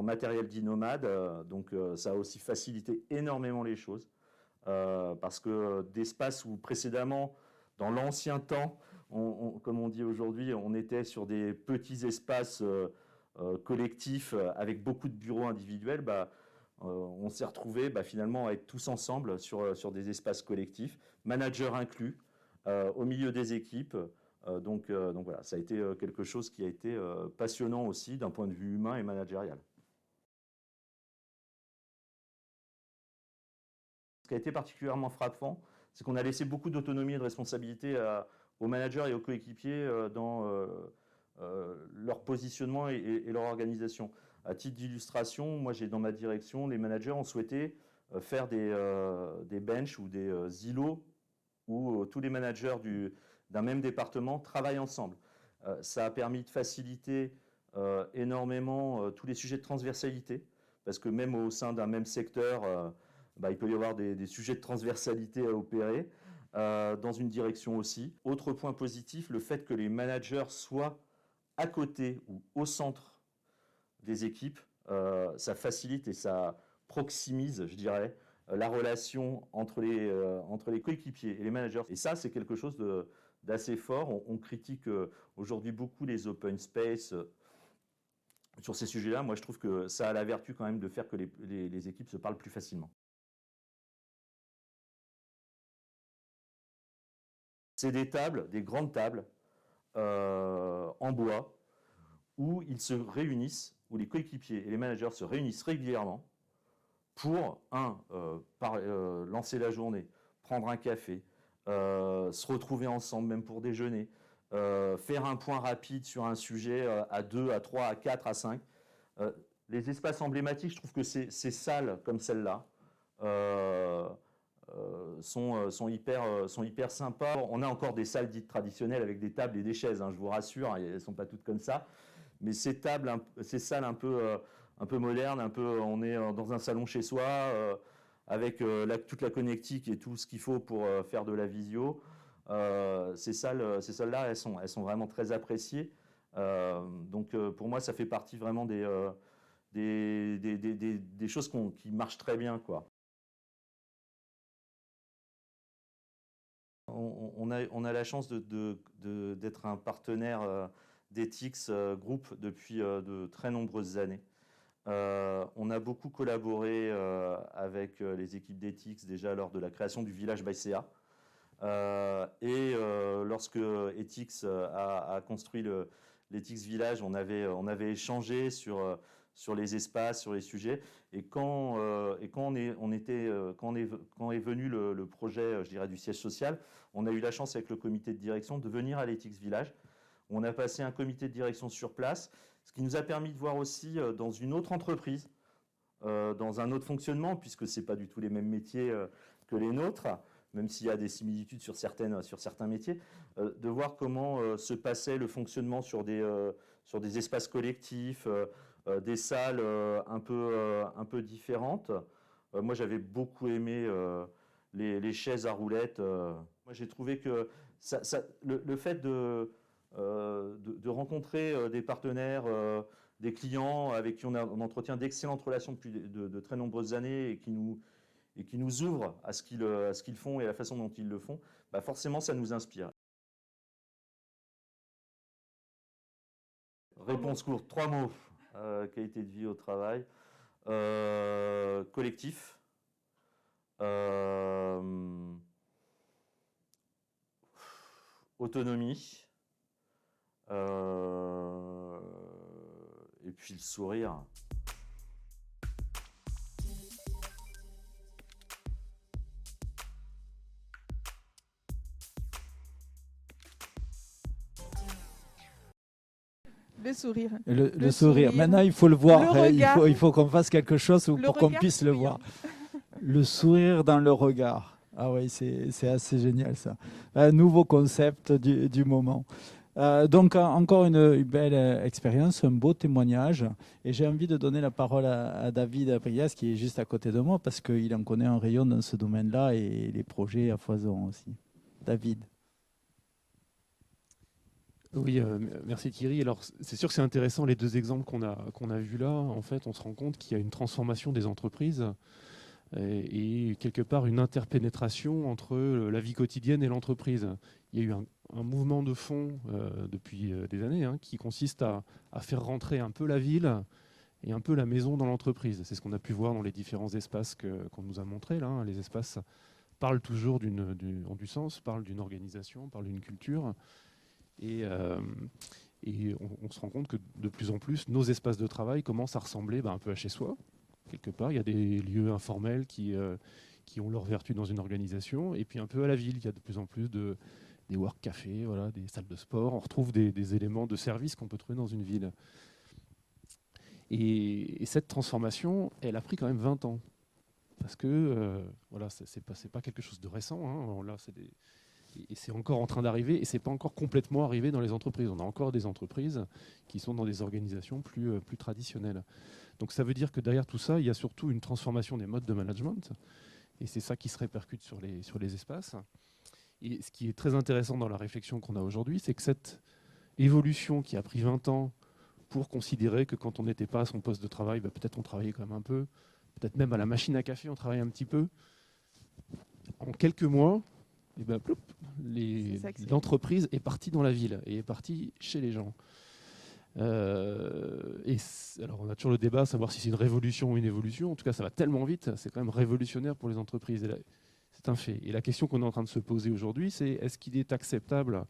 S4: matériel dit nomade. Donc ça a aussi facilité énormément les choses. Parce que d'espaces où précédemment, dans l'ancien temps, comme on dit aujourd'hui, on était sur des petits espaces collectifs avec beaucoup de bureaux individuels, on s'est retrouvé finalement à être tous ensemble sur des espaces collectifs, managers inclus, au milieu des équipes. Donc voilà, ça a été quelque chose qui a été passionnant aussi d'un point de vue humain et managérial. Ce qui a été particulièrement frappant, c'est qu'on a laissé beaucoup d'autonomie et de responsabilité aux managers et aux coéquipiers dans leur positionnement et leur organisation. À titre d'illustration, moi j'ai dans ma direction, les managers ont souhaité faire des benches ou des îlots où tous les managers d'un même département travaillent ensemble. Ça a permis de faciliter énormément tous les sujets de transversalité, parce que même au sein d'un même secteur, il peut y avoir des sujets de transversalité à opérer, dans une direction aussi. Autre point positif, le fait que les managers soient à côté ou au centre des équipes, ça facilite et ça proximise, je dirais, la relation entre les coéquipiers et les managers. Et ça, c'est quelque chose d'assez fort. On critique aujourd'hui beaucoup les open space sur ces sujets-là. Moi, je trouve que ça a la vertu quand même de faire que les équipes se parlent plus facilement. C'est des tables, des grandes tables en bois où ils se réunissent, où les coéquipiers et les managers se réunissent régulièrement pour, lancer la journée, prendre un café, se retrouver ensemble même pour déjeuner, faire un point rapide sur un sujet à 2, à 3, à 4, à 5. Les espaces emblématiques, je trouve que ces salles comme celle-là sont hyper sympas. On a encore des salles dites traditionnelles avec des tables et des chaises, hein, je vous rassure, hein, elles ne sont pas toutes comme ça. Mais ces salles un peu modernes, on est dans un salon chez soi, avec toute la connectique et tout ce qu'il faut pour faire de la visio. Ces salles-là, elles sont vraiment très appréciées. Donc pour moi, ça fait partie vraiment des choses qui marchent très bien, quoi. On a la chance d'être un partenaire d'Ethics Group depuis de très nombreuses années. On a beaucoup collaboré avec les équipes d'Ethics déjà lors de la création du village by CA. Lorsque Ethics a construit l'Ethics Village, on avait échangé sur les espaces, sur les sujets. Et quand est venu le projet, je dirais, du siège social, on a eu la chance avec le comité de direction de venir à l'Ethics Village. On a passé un comité de direction sur place, ce qui nous a permis de voir aussi dans une autre entreprise, dans un autre fonctionnement, puisque ce n'est pas du tout les mêmes métiers que les nôtres, même s'il y a des similitudes sur certains métiers, de voir comment se passait le fonctionnement sur des espaces collectifs, des salles un peu différentes. Moi, j'avais beaucoup aimé les chaises à roulettes. Moi, j'ai trouvé que le fait de rencontrer des partenaires, des clients avec qui on entretient d'excellentes relations depuis de très nombreuses années et qui nous ouvrent à ce qu'ils font et à la façon dont ils le font, forcément, ça nous inspire. Réponse courte, 3 mots. Qualité de vie au travail. Collectif. Autonomie. Et puis le sourire.
S1: Le sourire.
S2: Le sourire. Maintenant, il faut le voir.
S1: Le
S2: Il faut qu'on fasse quelque chose pour qu'on puisse le voir. Le sourire dans le regard. Ah oui, c'est assez génial ça. Un nouveau concept du moment. Donc encore une belle expérience, un beau témoignage. Et j'ai envie de donner la parole à David Aprias, qui est juste à côté de moi, parce qu'il en connaît un rayon dans ce domaine-là et les projets à foison aussi. David.
S5: Oui, merci Thierry. Alors, c'est sûr que c'est intéressant, les deux exemples qu'on a vus là. En fait, on se rend compte qu'il y a une transformation des entreprises et quelque part une interpénétration entre la vie quotidienne et l'entreprise. Il y a eu un mouvement de fond depuis des années qui consiste à faire rentrer un peu la ville et un peu la maison dans l'entreprise. C'est ce qu'on a pu voir dans les différents espaces qu'on nous a montrés là. Les espaces parlent toujours ont du sens, parlent d'une organisation, parlent d'une culture. Et on se rend compte que de plus en plus, nos espaces de travail commencent à ressembler un peu à chez soi. Quelque part, il y a des lieux informels qui ont leur vertu dans une organisation. Et puis un peu à la ville, il y a de plus en plus des work cafés, voilà, des salles de sport. On retrouve des éléments de service qu'on peut trouver dans une ville. Et cette transformation, elle a pris quand même 20 ans. Parce que voilà, c'est pas quelque chose de récent. Là, et c'est encore en train d'arriver, et c'est pas encore complètement arrivé dans les entreprises. On a encore des entreprises qui sont dans des organisations plus traditionnelles. Donc ça veut dire que derrière tout ça, il y a surtout une transformation des modes de management, et c'est ça qui se répercute sur les espaces. Et ce qui est très intéressant dans la réflexion qu'on a aujourd'hui, c'est que cette évolution qui a pris 20 ans pour considérer que quand on n'était pas à son poste de travail, peut-être on travaillait quand même un peu, peut-être même à la machine à café on travaillait un petit peu. En quelques mois, l'entreprise est partie dans la ville et est partie chez les gens. Alors on a toujours le débat à savoir si c'est une révolution ou une évolution. En tout cas, ça va tellement vite, c'est quand même révolutionnaire pour les entreprises. Et là, c'est un fait. Et la question qu'on est en train de se poser aujourd'hui, c'est est-ce qu'il est acceptable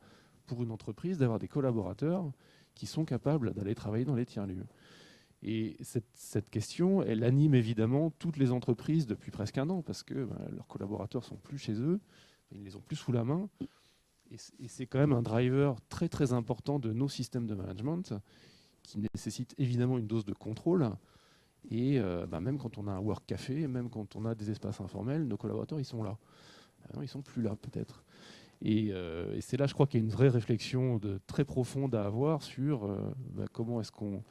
S5: pour une entreprise d'avoir des collaborateurs qui sont capables d'aller travailler dans les tiers-lieux? Et cette question, elle anime évidemment toutes les entreprises depuis presque un an, parce que leurs collaborateurs ne sont plus chez eux, ils ne les ont plus sous la main. Et c'est quand même un driver très très important de nos systèmes de management, qui nécessite évidemment une dose de contrôle. Et même quand on a un work café, même quand on a des espaces informels, nos collaborateurs, ils sont là. Alors, ils ne sont plus là peut-être. Et c'est là, je crois qu'il y a une vraie réflexion très profonde à avoir sur comment est-ce qu'on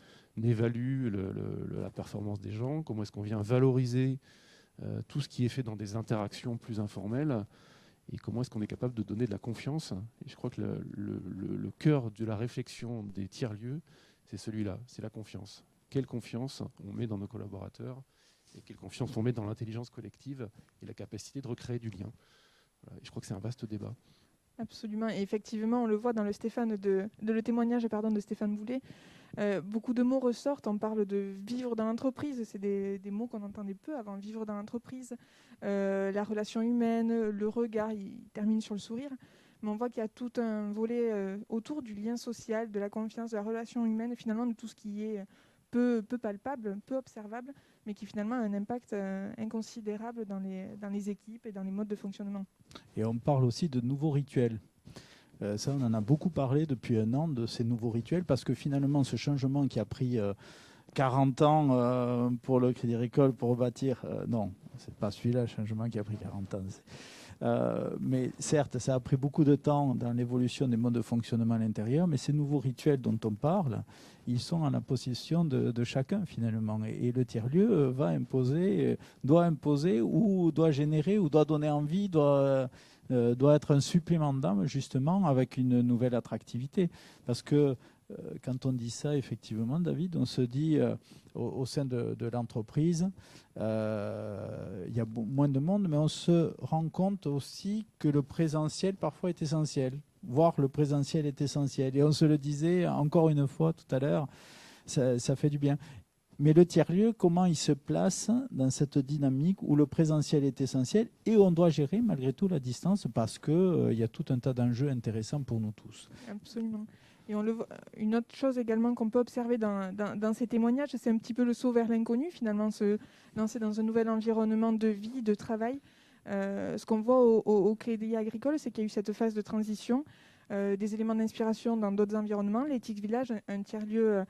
S5: évalue la performance des gens, comment est-ce qu'on vient valoriser tout ce qui est fait dans des interactions plus informelles, et comment est-ce qu'on est capable de donner de la confiance. Et je crois que le cœur de la réflexion des tiers-lieux, c'est celui-là, c'est la confiance. Quelle confiance on met dans nos collaborateurs et quelle confiance on met dans l'intelligence collective et la capacité de recréer du lien. Voilà. Et je crois que c'est un vaste débat.
S1: Absolument. Et effectivement, on le voit dans le témoignage de Stéphane Boulet. Beaucoup de mots ressortent. On parle de vivre dans l'entreprise. C'est des mots qu'on entendait peu avant. Vivre dans l'entreprise, la relation humaine, le regard. Il termine sur le sourire. Mais on voit qu'il y a tout un volet autour du lien social, de la confiance, de la relation humaine, finalement de tout ce qui est peu palpable, peu observable, mais qui finalement a un impact inconsidérable dans les équipes et dans les modes de fonctionnement.
S2: Et on parle aussi de nouveaux rituels. Ça, on en a beaucoup parlé depuis un an, de ces nouveaux rituels, parce que finalement, ce changement qui a pris 40 ans pour le Crédit Agricole, pour rebâtir... non, ce n'est pas celui-là, le changement qui a pris 40 ans. Mais certes, ça a pris beaucoup de temps dans l'évolution des modes de fonctionnement à l'intérieur, mais ces nouveaux rituels dont on parle, ils sont à la possession de chacun finalement. Et le tiers-lieu doit imposer ou doit générer ou doit donner envie, doit être un supplément d'âme justement avec une nouvelle attractivité. Parce que quand on dit ça, effectivement, David, on se dit au sein de l'entreprise, il y a moins de monde, mais on se rend compte aussi que le présentiel parfois est essentiel, voire le présentiel est essentiel. Et on se le disait encore une fois tout à l'heure, ça fait du bien. Mais le tiers-lieu, comment il se place dans cette dynamique où le présentiel est essentiel et on doit gérer malgré tout la distance parce qu'il y a tout un tas d'enjeux intéressants pour nous tous.
S1: Absolument. Et on le voit. Une autre chose également qu'on peut observer dans ces témoignages, c'est un petit peu le saut vers l'inconnu, finalement, se lancer dans un nouvel environnement de vie, de travail. Ce qu'on voit au Crédit Agricole, c'est qu'il y a eu cette phase de transition, des éléments d'inspiration dans d'autres environnements. L'Ethics Village, un tiers-lieu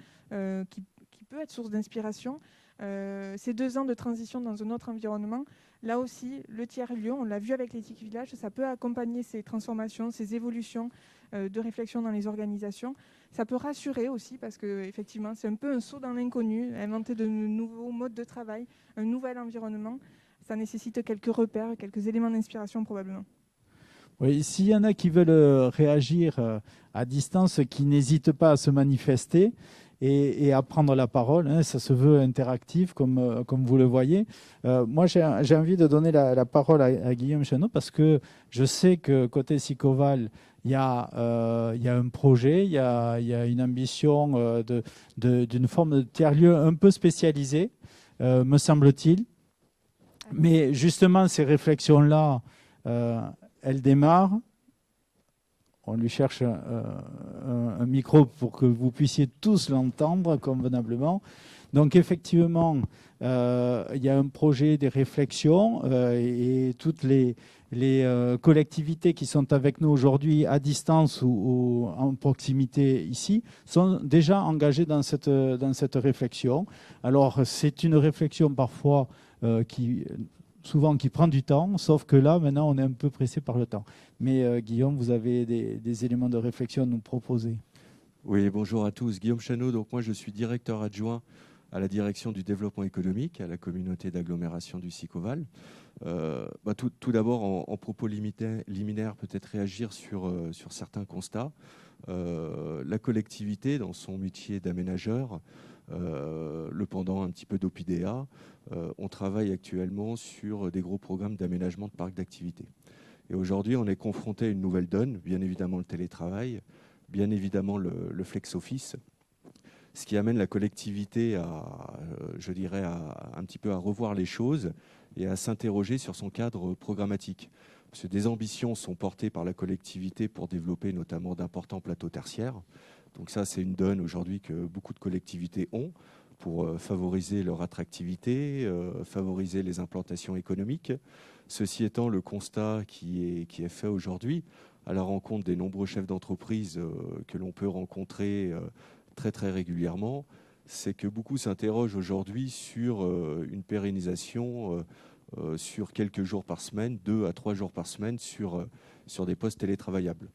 S1: qui peut être source d'inspiration. Ces 2 ans de transition dans un autre environnement, là aussi, le tiers-lieu, on l'a vu avec l'Ethics Village, ça peut accompagner ces transformations, ces évolutions de réflexion dans les organisations. Ça peut rassurer aussi parce qu'effectivement, c'est un peu un saut dans l'inconnu, inventer de nouveaux modes de travail, un nouvel environnement. Ça nécessite quelques repères, quelques éléments d'inspiration probablement.
S2: Oui, s'il y en a qui veulent réagir à distance, qui n'hésitent pas à se manifester et à prendre la parole, hein, ça se veut interactif comme vous le voyez. Moi, j'ai envie de donner la parole à Guillaume Chanot parce que je sais que côté Sicoval, il y a un projet, il y a une ambition d'une forme de tiers-lieu un peu spécialisée, me semble-t-il. Mais justement, ces réflexions-là, elles démarrent. On lui cherche un micro pour que vous puissiez tous l'entendre convenablement. Donc effectivement, il y a un projet, des réflexions et toutes les collectivités qui sont avec nous aujourd'hui à distance ou en proximité ici sont déjà engagées dans cette réflexion. Alors c'est une réflexion parfois souvent qui prend du temps, sauf que là, maintenant, on est un peu pressé par le temps. Mais Guillaume, vous avez des éléments de réflexion à nous proposer.
S6: Oui, bonjour à tous. Guillaume Chanot, donc moi je suis directeur adjoint à la direction du développement économique, à la communauté d'agglomération du Sicoval. Tout d'abord, en propos liminaires, peut-être réagir sur certains constats. La collectivité, dans son métier d'aménageur, le pendant un petit peu d'OPIDEA, on travaille actuellement sur des gros programmes d'aménagement de parcs d'activités. Et aujourd'hui, on est confronté à une nouvelle donne, bien évidemment le télétravail, bien évidemment le flex office, ce qui amène la collectivité un petit peu à revoir les choses et à s'interroger sur son cadre programmatique. Parce que des ambitions sont portées par la collectivité pour développer notamment d'importants plateaux tertiaires. Donc ça, c'est une donne aujourd'hui que beaucoup de collectivités ont pour favoriser leur attractivité, favoriser les implantations économiques. Ceci étant, le constat qui est fait aujourd'hui, à la rencontre des nombreux chefs d'entreprise que l'on peut rencontrer très très régulièrement, c'est que beaucoup s'interrogent aujourd'hui sur une pérennisation sur quelques jours par semaine, 2 à 3 jours par semaine sur des postes télétravaillables.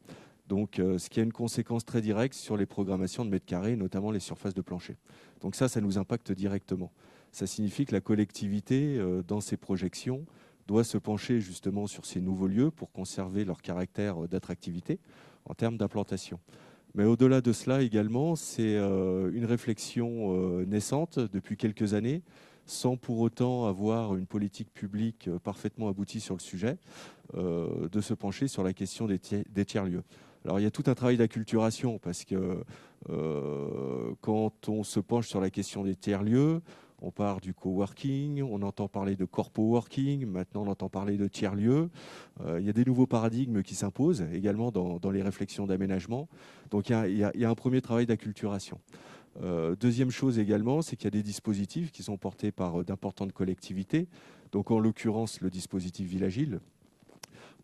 S6: Donc, ce qui a une conséquence très directe sur les programmations de mètres carrés, notamment les surfaces de plancher. Donc ça nous impacte directement. Ça signifie que la collectivité, dans ses projections, doit se pencher justement sur ces nouveaux lieux pour conserver leur caractère d'attractivité en termes d'implantation. Mais au-delà de cela également, c'est une réflexion naissante depuis quelques années, sans pour autant avoir une politique publique parfaitement aboutie sur le sujet, de se pencher sur la question des tiers-lieux. Alors il y a tout un travail d'acculturation, parce que quand on se penche sur la question des tiers-lieux, on part du coworking, on entend parler de corpo-working, maintenant on entend parler de tiers-lieux. Il y a des nouveaux paradigmes qui s'imposent également dans les réflexions d'aménagement. Donc il y a un premier travail d'acculturation. Deuxième chose également, c'est qu'il y a des dispositifs qui sont portés par d'importantes collectivités. Donc en l'occurrence, le dispositif Villagile,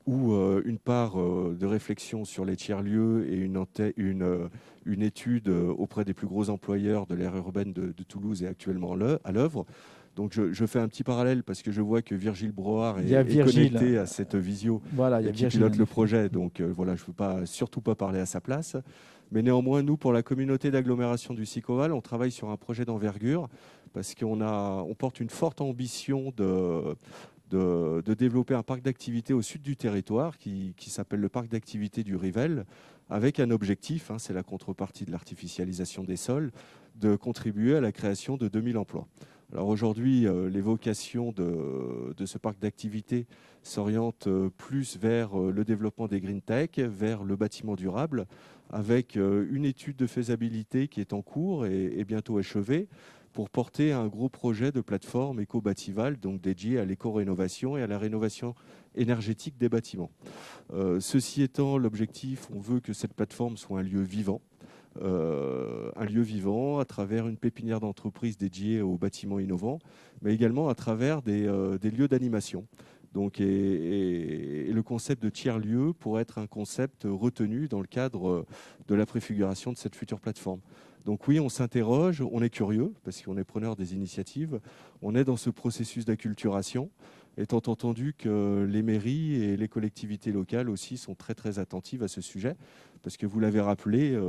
S6: où une part de réflexion sur les tiers-lieux et une étude auprès des plus gros employeurs de l'aire urbaine de Toulouse est actuellement à l'œuvre. Donc je fais un petit parallèle parce que je vois que Virgile Broard est connecté à cette visio,
S2: voilà,
S6: et qui pilote le projet. Donc voilà, je ne veux surtout pas parler à sa place. Mais néanmoins, nous, pour la communauté d'agglomération du Sicoval, on travaille sur un projet d'envergure parce qu'on porte une forte ambition de développer un parc d'activités au sud du territoire qui s'appelle le parc d'activités du Rivel, avec un objectif, c'est la contrepartie de l'artificialisation des sols, de contribuer à la création de 2000 emplois. Alors aujourd'hui, les vocations de ce parc d'activités s'orientent plus vers le développement des green tech, vers le bâtiment durable, avec une étude de faisabilité qui est en cours et bientôt achevée, pour porter un gros projet de plateforme éco-bâtivale, donc dédié à l'éco-rénovation et à la rénovation énergétique des bâtiments. Ceci étant, l'objectif, on veut que cette plateforme soit un lieu vivant à travers une pépinière d'entreprise dédiée aux bâtiments innovants, mais également à travers des lieux d'animation. Donc, et le concept de tiers-lieu pourrait être un concept retenu dans le cadre de la préfiguration de cette future plateforme. Donc oui, on s'interroge, on est curieux, parce qu'on est preneur des initiatives, on est dans ce processus d'acculturation, étant entendu que les mairies et les collectivités locales aussi sont très très attentives à ce sujet, parce que vous l'avez rappelé,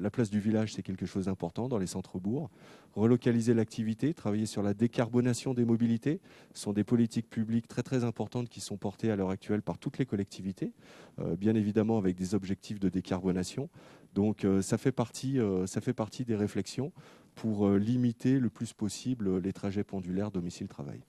S6: la place du village, c'est quelque chose d'important dans les centres-bourgs. Relocaliser l'activité, travailler sur la décarbonation des mobilités, ce sont des politiques publiques très très importantes qui sont portées à l'heure actuelle par toutes les collectivités, bien évidemment avec des objectifs de décarbonation. Donc ça fait partie des réflexions pour limiter le plus possible les trajets pendulaires domicile-travail.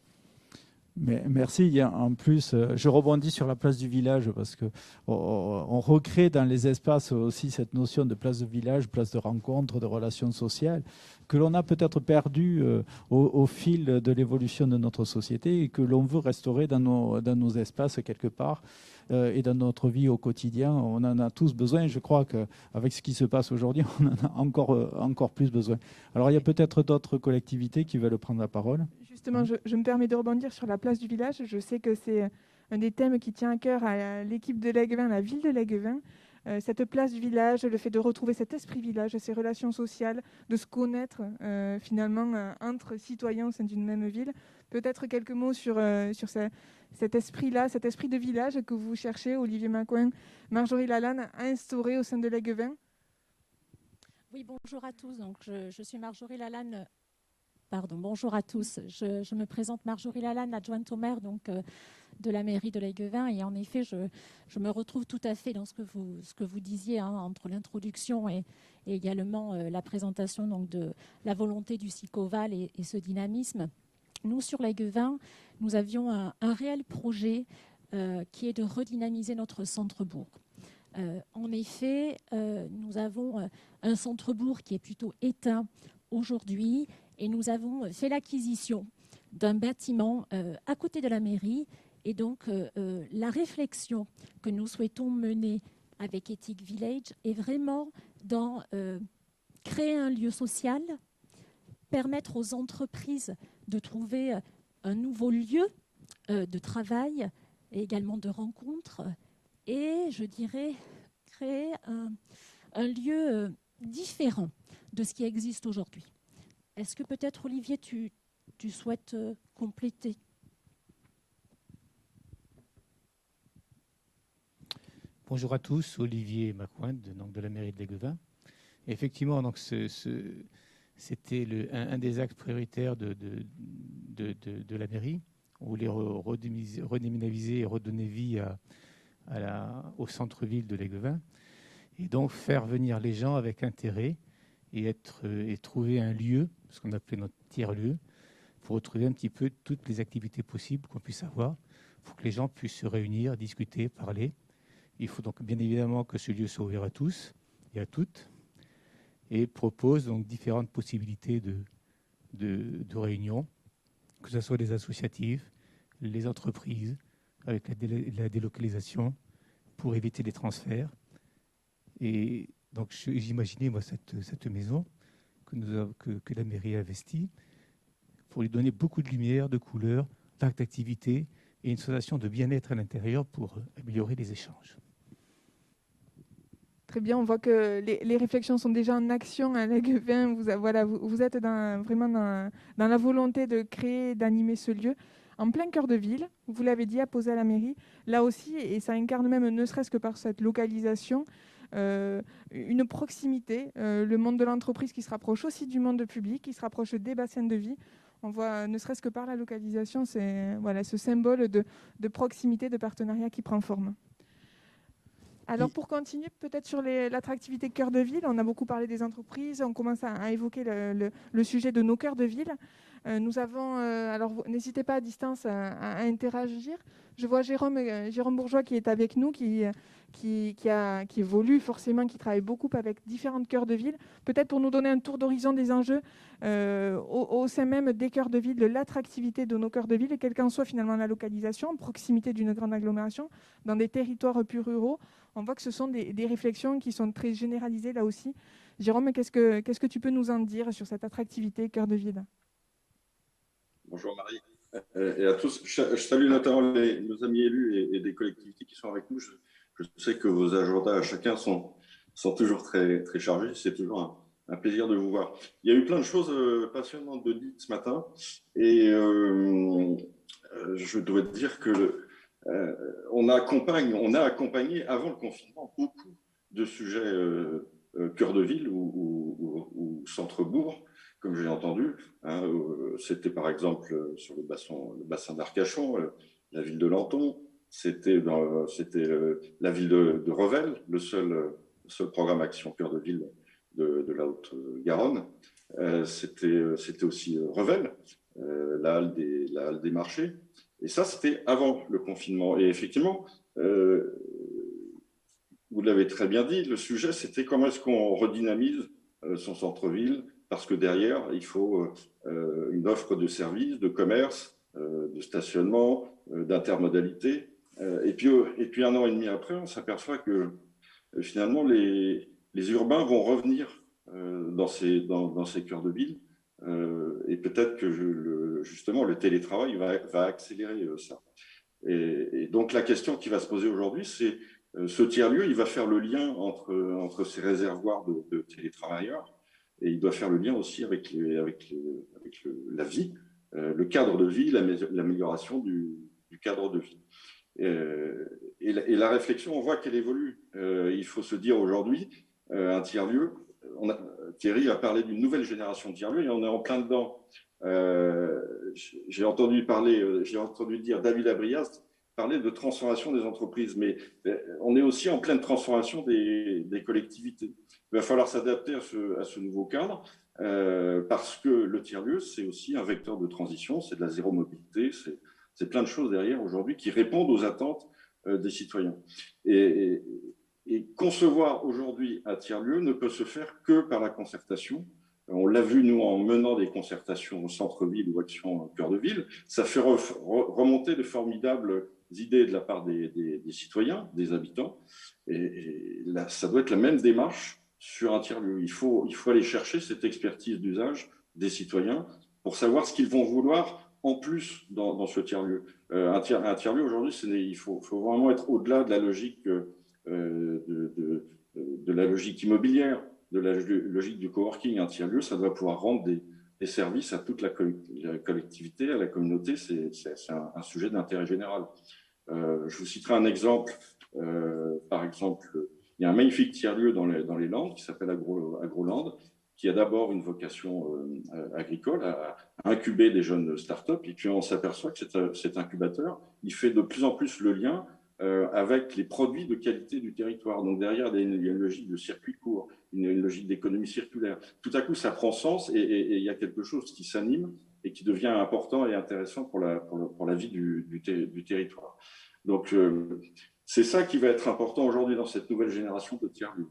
S2: Mais merci. En plus, je rebondis sur la place du village parce qu'on recrée dans les espaces aussi cette notion de place de village, place de rencontre, de relations sociales, que l'on a peut-être perdu au fil de l'évolution de notre société et que l'on veut restaurer dans nos espaces quelque part. Et dans notre vie au quotidien, on en a tous besoin. Je crois qu'avec ce qui se passe aujourd'hui, on en a encore plus besoin. Alors, il y a peut-être d'autres collectivités qui veulent prendre la parole.
S1: Justement, je me permets de rebondir sur la place du village. Je sais que c'est un des thèmes qui tient à cœur à l'équipe de l'Aiguevin, la ville de l'Aiguevin. Cette place du village, le fait de retrouver cet esprit village, ces relations sociales, de se connaître finalement entre citoyens au sein d'une même ville. Peut-être quelques mots sur cet esprit-là, cet esprit de village que vous cherchez, Olivier Macoin, Marjorie Lalanne, à instaurer au sein de l'Aiguevin.
S7: Oui, bonjour à tous. Donc, je suis Marjorie Lalanne, Pardon, bonjour à tous. Je me présente Marjorie Lalanne, adjointe au maire de la mairie de l'Aiguevin. Et en effet, je me retrouve tout à fait dans ce que vous disiez, entre l'introduction et également la présentation de la volonté du Sicoval et ce dynamisme. Nous, sur l'Aiguevin, nous avions un réel projet qui est de redynamiser notre centre-bourg. En effet, nous avons un centre-bourg qui est plutôt éteint aujourd'hui et nous avons fait l'acquisition d'un bâtiment à côté de la mairie. Et donc, la réflexion que nous souhaitons mener avec Ethic Village est vraiment dans créer un lieu social, permettre aux entreprises de trouver un nouveau lieu de travail et également de rencontres et, je dirais, créer un lieu différent de ce qui existe aujourd'hui. Est-ce que peut-être, Olivier, tu souhaites compléter ?
S8: Bonjour à tous, Olivier Macointe, de la mairie de l'Aiguevin. Effectivement, donc c'était un des axes prioritaires de la mairie. On voulait redynamiser et redonner vie au centre-ville de l'Aiguevin et donc faire venir les gens avec intérêt et trouver un lieu, ce qu'on appelait notre tiers-lieu, pour retrouver un petit peu toutes les activités possibles qu'on puisse avoir, pour que les gens puissent se réunir, discuter, parler. Il faut donc bien évidemment que ce lieu soit ouvert à tous et à toutes et propose donc différentes possibilités de réunion, que ce soit les associatifs, les entreprises, avec la délocalisation pour éviter les transferts. Et donc j'imaginais moi cette maison que la mairie a investie pour lui donner beaucoup de lumière, de couleurs, d'activité et une sensation de bien-être à l'intérieur pour améliorer les échanges.
S1: Très bien, on voit que les réflexions sont déjà en action à l'Aiguevin. Vous êtes vraiment dans la volonté de créer, d'animer ce lieu en plein cœur de ville. Vous l'avez dit, apposé à la mairie. Là aussi, et ça incarne même, ne serait-ce que par cette localisation, une proximité, le monde de l'entreprise qui se rapproche aussi du monde public, qui se rapproche des bassins de vie. On voit, ne serait-ce que par la localisation, c'est ce symbole de proximité, de partenariat qui prend forme. Alors pour continuer peut-être sur l'attractivité cœur de ville, on a beaucoup parlé des entreprises, on commence à évoquer le sujet de nos cœurs de ville. Nous avons, alors n'hésitez pas à distance à interagir. Je vois Jérôme Bourgeois qui est avec nous, qui évolue forcément, qui travaille beaucoup avec différents cœurs de ville. Peut-être pour nous donner un tour d'horizon des enjeux au sein même des cœurs de ville, de l'attractivité de nos cœurs de ville, et quelle qu'en soit finalement la localisation, proximité d'une grande agglomération, dans des territoires plus ruraux. On voit que ce sont des réflexions qui sont très généralisées là aussi. Jérôme, qu'est-ce que tu peux nous en dire sur cette attractivité cœur de ville ?
S9: Bonjour Marie et à tous. Je salue notamment nos amis élus et des collectivités qui sont avec nous. Je sais que vos agendas à chacun sont toujours très, très chargés. C'est toujours un plaisir de vous voir. Il y a eu plein de choses passionnantes de dites ce matin et je dois dire que on a accompagné avant le confinement beaucoup de sujets cœur de ville ou centre-bourg, comme j'ai entendu. C'était par exemple sur le bassin d'Arcachon, la ville de Lanton, c'était la ville de Revel, le seul programme Action Cœur de Ville de la Haute-Garonne. C'était aussi Revel, la halle des marchés. Et ça, c'était avant le confinement. Et effectivement, vous l'avez très bien dit, le sujet, c'était comment est-ce qu'on redynamise son centre-ville, parce que derrière, il faut une offre de services, de commerce, de stationnement, d'intermodalité. Et puis 1 an et demi après, on s'aperçoit que finalement, les urbains vont revenir dans ces cœurs de ville. Et peut-être que justement, le télétravail va accélérer ça. Et donc, la question qui va se poser aujourd'hui, c'est ce tiers-lieu, il va faire le lien entre ces réservoirs de télétravailleurs et il doit faire le lien aussi avec la vie, le cadre de vie, l'amélioration du cadre de vie. Et la réflexion, on voit qu'elle évolue. Il faut se dire aujourd'hui, un tiers-lieu, Thierry a parlé d'une nouvelle génération de tiers-lieux et on est en plein dedans. J'ai entendu dire David Abrias parler de transformation des entreprises, mais on est aussi en pleine transformation des collectivités. Il va falloir s'adapter à ce nouveau cadre parce que le tiers-lieu, c'est aussi un vecteur de transition, c'est de la zéro mobilité, c'est plein de choses derrière aujourd'hui qui répondent aux attentes des citoyens. Et concevoir aujourd'hui un tiers-lieu ne peut se faire que par la concertation. On l'a vu, nous, en menant des concertations au centre-ville ou actions cœur de ville. Ça fait remonter de formidables idées de la part des citoyens, des habitants. Et là, ça doit être la même démarche sur un tiers-lieu. Il faut aller chercher cette expertise d'usage des citoyens pour savoir ce qu'ils vont vouloir en plus dans ce tiers-lieu. Un tiers-lieu, aujourd'hui, il faut vraiment être au-delà de la logique de la logique immobilière, de la logique du coworking. Un tiers-lieu, ça doit pouvoir rendre des services à toute la collectivité, à la communauté. C'est un sujet d'intérêt général. Je vous citerai un exemple. Par exemple, il y a un magnifique tiers-lieu dans les Landes qui s'appelle Agroland, qui a d'abord une vocation agricole, à incuber des jeunes start-up. Et puis on s'aperçoit que cet incubateur, il fait de plus en plus le lien avec les produits de qualité du territoire. Donc derrière, il y a une logique de circuit court, une logique d'économie circulaire. Tout à coup, ça prend sens et il y a quelque chose qui s'anime et qui devient important et intéressant pour la vie du territoire. Donc, c'est ça qui va être important aujourd'hui dans cette nouvelle génération de tiers-lieux.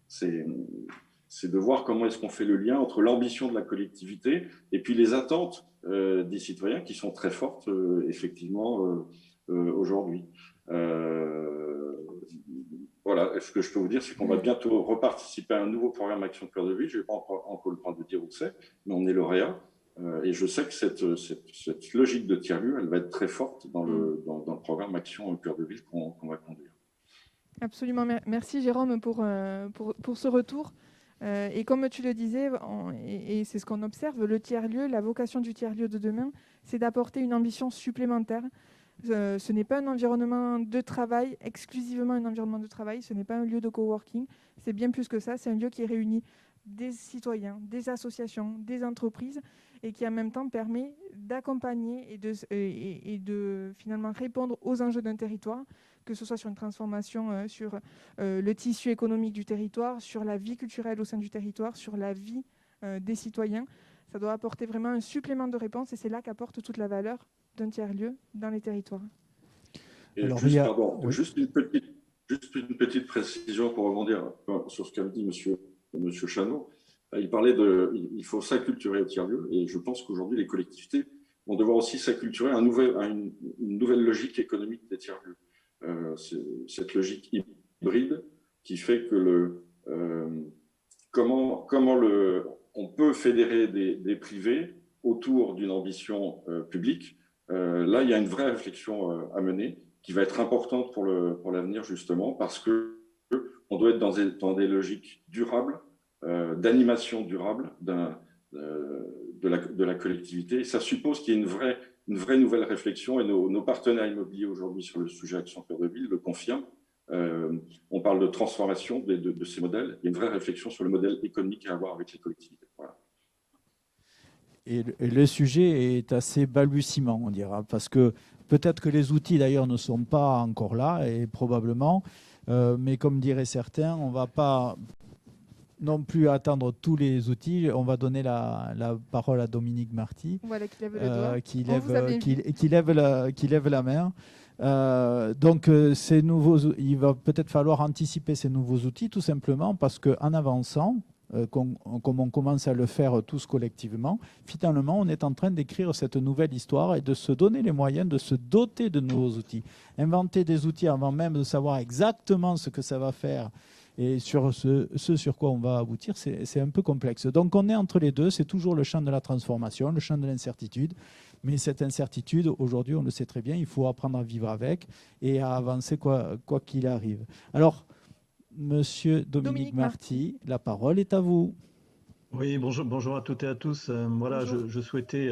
S9: C'est de voir comment est-ce qu'on fait le lien entre l'ambition de la collectivité et puis les attentes des citoyens qui sont très fortes, effectivement, aujourd'hui. Voilà, ce que je peux vous dire, c'est qu'on va bientôt reparticiper à un nouveau programme Action Cœur de Ville. Je n'ai pas encore le droit de dire où c'est, mais on est lauréat. Et je sais que cette logique de tiers-lieu, elle va être très forte dans le programme Action Cœur de Ville qu'on va conduire.
S1: Absolument. Merci Jérôme pour ce retour. Et comme tu le disais, et c'est ce qu'on observe, le tiers-lieu, la vocation du tiers-lieu de demain, c'est d'apporter une ambition supplémentaire. Ce n'est pas un environnement de travail, exclusivement un environnement de travail, ce n'est pas un lieu de coworking, c'est bien plus que ça, c'est un lieu qui réunit des citoyens, des associations, des entreprises et qui en même temps permet d'accompagner et de finalement répondre aux enjeux d'un territoire, que ce soit sur une transformation sur le tissu économique du territoire, sur la vie culturelle au sein du territoire, sur la vie des citoyens. Ça doit apporter vraiment un supplément de réponse et c'est là qu'apporte toute la valeur d'un tiers-lieu dans les territoires.
S9: Et
S2: alors,
S9: juste une petite précision pour rebondir sur ce qu'a dit monsieur Chanot. Il parlait il faut s'acculturer au tiers-lieu et je pense qu'aujourd'hui les collectivités vont devoir aussi s'acculturer à une nouvelle logique économique des tiers-lieux. Cette logique hybride qui fait que comment on peut fédérer des privés autour d'une ambition publique. Là, il y a une vraie réflexion à mener qui va être importante pour l'avenir justement parce qu'on doit être dans des logiques durables, d'animation durable de la collectivité. Et ça suppose qu'il y ait une vraie nouvelle réflexion et nos partenaires immobiliers aujourd'hui sur le sujet Action Cœur de Ville le confirment. On parle de transformation de ces modèles. Il y a une vraie réflexion sur le modèle économique à avoir avec les collectivités. Voilà.
S2: Et le sujet est assez balbutiement, on dira, parce que peut-être que les outils d'ailleurs ne sont pas encore là, et probablement, mais comme diraient certains, on ne va pas non plus attendre tous les outils. On va donner la parole à Dominique Marty,
S1: voilà, qui lève le doigt.
S2: Qui lève la main. Donc, il va peut-être falloir anticiper ces nouveaux outils, tout simplement parce qu'en avançant, comme on commence à le faire tous collectivement, finalement, on est en train d'écrire cette nouvelle histoire et de se donner les moyens de se doter de nouveaux outils. Inventer des outils avant même de savoir exactement ce que ça va faire et sur ce sur quoi on va aboutir, c'est un peu complexe. Donc, on est entre les deux. C'est toujours le champ de la transformation, le champ de l'incertitude. Mais cette incertitude, aujourd'hui, on le sait très bien, il faut apprendre à vivre avec et à avancer quoi qu'il arrive. Alors, Monsieur Dominique Marty, la parole est à vous.
S10: Oui, bonjour à toutes et à tous. Voilà, je souhaitais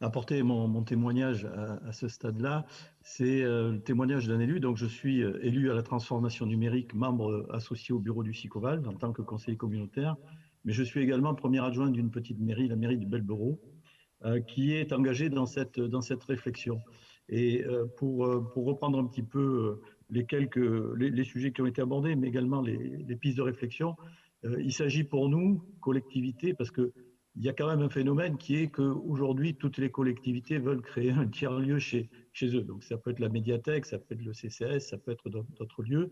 S10: apporter mon témoignage à ce stade-là. C'est le témoignage d'un élu. Donc, je suis élu à la transformation numérique, membre associé au bureau du Sicoval en tant que conseiller communautaire. Mais je suis également premier adjoint d'une petite mairie, la mairie du Belberot. qui est engagé dans cette réflexion. Et pour reprendre un petit peu les sujets qui ont été abordés, mais également les pistes de réflexion, il s'agit pour nous, collectivités, parce qu'il y a quand même un phénomène qui est qu'aujourd'hui, toutes les collectivités veulent créer un tiers-lieu chez eux. Donc ça peut être la médiathèque, ça peut être le CCAS, ça peut être d'autres lieux.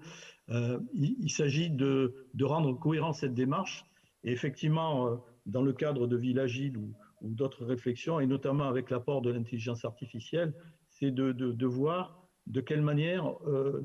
S10: Il s'agit de rendre cohérent cette démarche. Et effectivement, dans le cadre de Ville Agile ou d'autres réflexions, et notamment avec l'apport de l'intelligence artificielle, c'est de voir de quelle manière,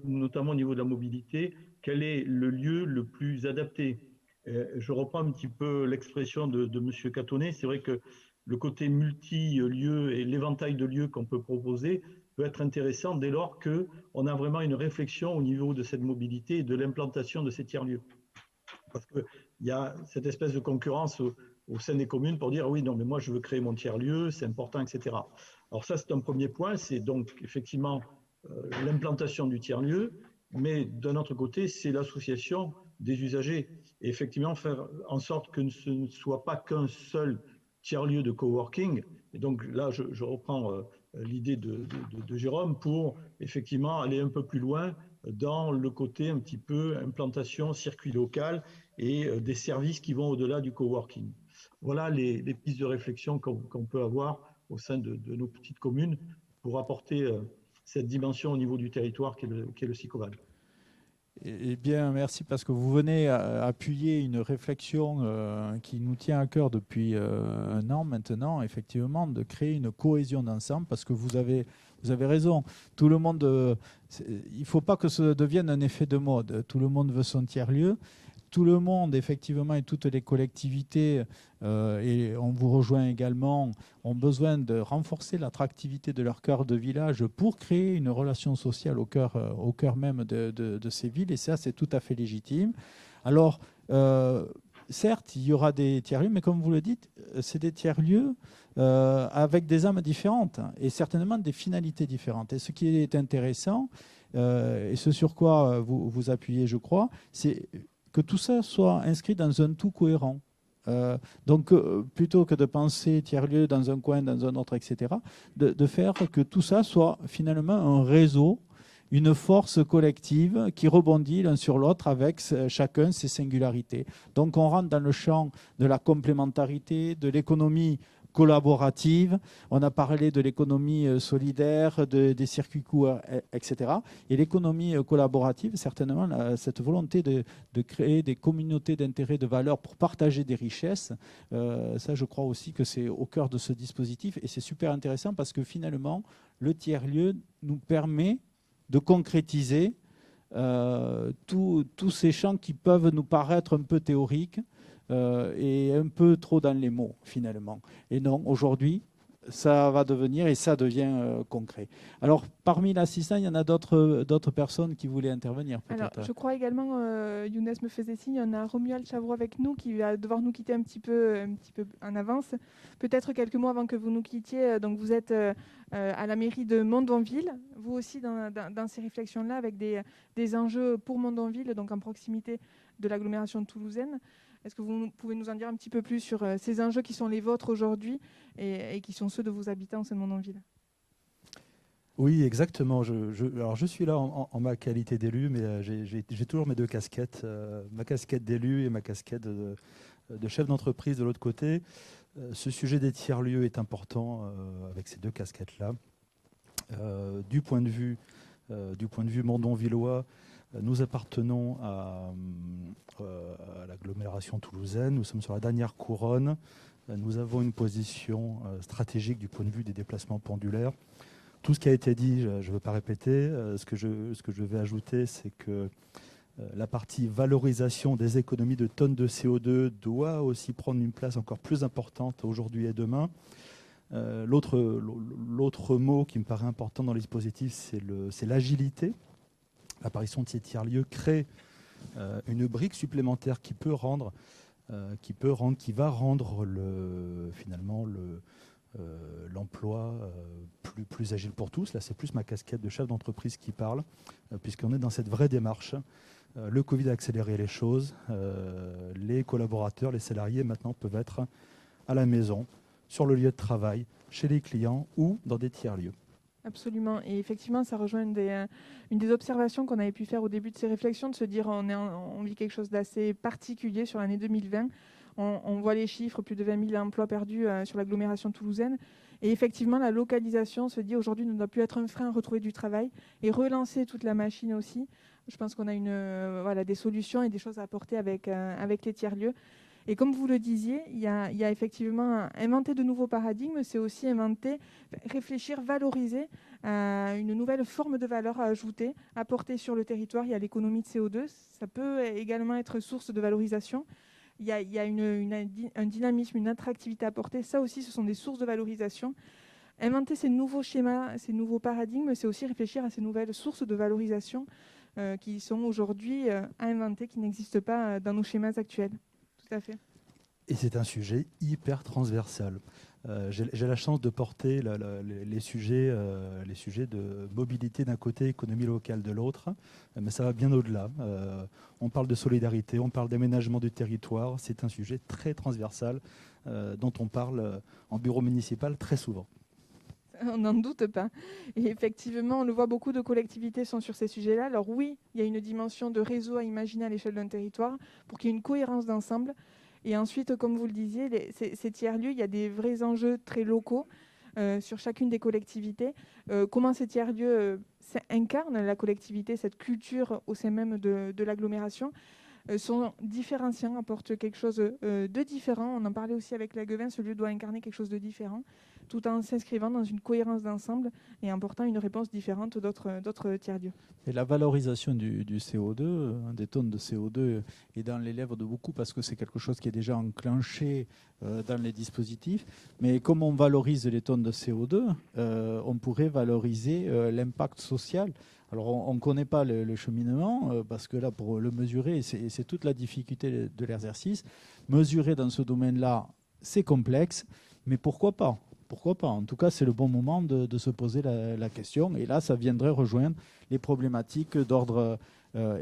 S10: notamment au niveau de la mobilité, quel est le lieu le plus adapté. Je reprends un petit peu l'expression de M. Catonnet. C'est vrai que le côté multi-lieu et l'éventail de lieux qu'on peut proposer peut être intéressant dès lors qu'on a vraiment une réflexion au niveau de cette mobilité et de l'implantation de ces tiers-lieux. Parce qu'il y a cette espèce de concurrence au sein des communes pour dire oui, non, mais moi je veux créer mon tiers-lieu, c'est important, etc. Alors ça, c'est un premier point, c'est donc effectivement l'implantation du tiers-lieu, mais d'un autre côté, c'est l'association des usagers. Et effectivement, faire en sorte que ce ne soit pas qu'un seul tiers-lieu de coworking. Et donc là, je reprends l'idée de Jérôme pour effectivement aller un peu plus loin dans le côté un petit peu implantation, circuit local et des services qui vont au-delà du coworking. Voilà les pistes de réflexion qu'on peut avoir au sein de nos petites communes pour apporter cette dimension au niveau du territoire qu'est le Sicoval.
S2: Eh bien, merci parce que vous venez appuyer une réflexion qui nous tient à cœur depuis un an maintenant, effectivement, de créer une cohésion d'ensemble parce que vous avez raison. Tout le monde, il ne faut pas que ce devienne un effet de mode. Tout le monde veut son tiers-lieu. Tout le monde, effectivement, et toutes les collectivités, et on vous rejoint également, ont besoin de renforcer l'attractivité de leur cœur de village pour créer une relation sociale au cœur même de ces villes. Et ça, c'est tout à fait légitime. Alors, certes, il y aura des tiers-lieux, mais comme vous le dites, c'est des tiers-lieux avec des âmes différentes et certainement des finalités différentes. Et ce qui est intéressant, et ce sur quoi vous appuyez, je crois, c'est que tout ça soit inscrit dans un tout cohérent. Donc, plutôt que de penser tiers-lieu dans un coin, dans un autre, etc., de faire que tout ça soit finalement un réseau, une force collective qui rebondit l'un sur l'autre avec chacun ses singularités. Donc, on rentre dans le champ de la complémentarité, de l'économie collaborative. On a parlé de l'économie solidaire, des circuits courts, etc. Et l'économie collaborative, certainement, cette volonté de créer des communautés d'intérêt, de valeurs pour partager des richesses, ça, je crois aussi que c'est au cœur de ce dispositif. Et c'est super intéressant parce que finalement, le tiers-lieu nous permet de concrétiser tous ces champs qui peuvent nous paraître un peu théoriques, et un peu trop dans les mots, finalement. Et non, aujourd'hui, ça va devenir, et ça devient concret. Alors, parmi l'assistant, il y en a d'autres personnes qui voulaient intervenir, peut-être.
S1: Alors, je crois également, Younes me faisait signe, on a Romuald Chavreau avec nous qui va devoir nous quitter un petit peu en avance. Peut-être quelques mots avant que vous nous quittiez. Donc, vous êtes à la mairie de Mondonville, vous aussi dans ces réflexions-là, avec des enjeux pour Mondonville, donc en proximité de l'agglomération toulousaine. Est-ce que vous pouvez nous en dire un petit peu plus sur ces enjeux qui sont les vôtres aujourd'hui et qui sont ceux de vos habitants au sein de Mondonville ?
S11: Oui, exactement. Alors je suis là en ma qualité d'élu, mais j'ai toujours mes deux casquettes, ma casquette d'élu et ma casquette de chef d'entreprise de l'autre côté. Ce sujet des tiers-lieux est important avec ces deux casquettes-là. Du point de vue mondonvillois, nous appartenons à l'agglomération toulousaine. Nous sommes sur la dernière couronne. Nous avons une position stratégique du point de vue des déplacements pendulaires. Tout ce qui a été dit, je ne veux pas répéter. Ce que je vais ajouter, c'est que la partie valorisation des économies de tonnes de CO2 doit aussi prendre une place encore plus importante aujourd'hui et demain. L'autre mot qui me paraît important dans les dispositifs, c'est l'agilité. L'apparition de ces tiers-lieux crée une brique supplémentaire qui va rendre finalement l'emploi plus agile pour tous. Là, c'est plus ma casquette de chef d'entreprise qui parle, puisqu'on est dans cette vraie démarche. Le Covid a accéléré les choses. Les collaborateurs, les salariés, maintenant, peuvent être à la maison, sur le lieu de travail, chez les clients ou dans des tiers-lieux.
S1: Absolument. Et effectivement, ça rejoint une des observations qu'on avait pu faire au début de ces réflexions, de se dire on vit quelque chose d'assez particulier sur l'année 2020. On voit les chiffres, plus de 20 000 emplois perdus sur l'agglomération toulousaine. Et effectivement, la localisation se dit aujourd'hui ne doit plus être un frein à retrouver du travail et relancer toute la machine aussi. Je pense qu'on a des solutions et des choses à apporter avec les tiers-lieux. Et comme vous le disiez, il y a effectivement inventer de nouveaux paradigmes, c'est aussi réfléchir, valoriser une nouvelle forme de valeur ajoutée, apportée sur le territoire. Il y a l'économie de CO2, ça peut également être source de valorisation. Il y a un dynamisme, une attractivité apportée. Ça aussi, ce sont des sources de valorisation. Inventer ces nouveaux schémas, ces nouveaux paradigmes, c'est aussi réfléchir à ces nouvelles sources de valorisation qui sont aujourd'hui à inventer, qui n'existent pas dans nos schémas actuels. Tout à fait.
S11: Et c'est un sujet hyper transversal. J'ai la chance de porter les sujets de mobilité d'un côté, économie locale de l'autre, mais ça va bien au-delà. On parle de solidarité, on parle d'aménagement du territoire. C'est un sujet très transversal dont on parle en bureau municipal très souvent.
S1: On n'en doute pas. Et effectivement, on le voit, beaucoup de collectivités sont sur ces sujets-là. Alors oui, il y a une dimension de réseau à imaginer à l'échelle d'un territoire pour qu'il y ait une cohérence d'ensemble. Et ensuite, comme vous le disiez, ces tiers-lieux, il y a des vrais enjeux très locaux sur chacune des collectivités. Comment ces tiers-lieux incarnent la collectivité, cette culture au sein même de l'agglomération, sont différenciants, apportent quelque chose de différent. On en parlait aussi avec l'Aguevin, ce lieu doit incarner quelque chose de différent, tout en s'inscrivant dans une cohérence d'ensemble et en apportant une réponse différente d'autres tiers-lieux.
S2: Et la valorisation du CO2, des tonnes de CO2, est dans les lèvres de beaucoup parce que c'est quelque chose qui est déjà enclenché dans les dispositifs. Mais comme on valorise les tonnes de CO2, on pourrait valoriser l'impact social. Alors, on ne connaît pas le cheminement, parce que là, pour le mesurer, c'est toute la difficulté de l'exercice. Mesurer dans ce domaine-là, c'est complexe, mais pourquoi pas ? Pourquoi pas ? En tout cas, c'est le bon moment de se poser la question. Et là, ça viendrait rejoindre les problématiques d'ordre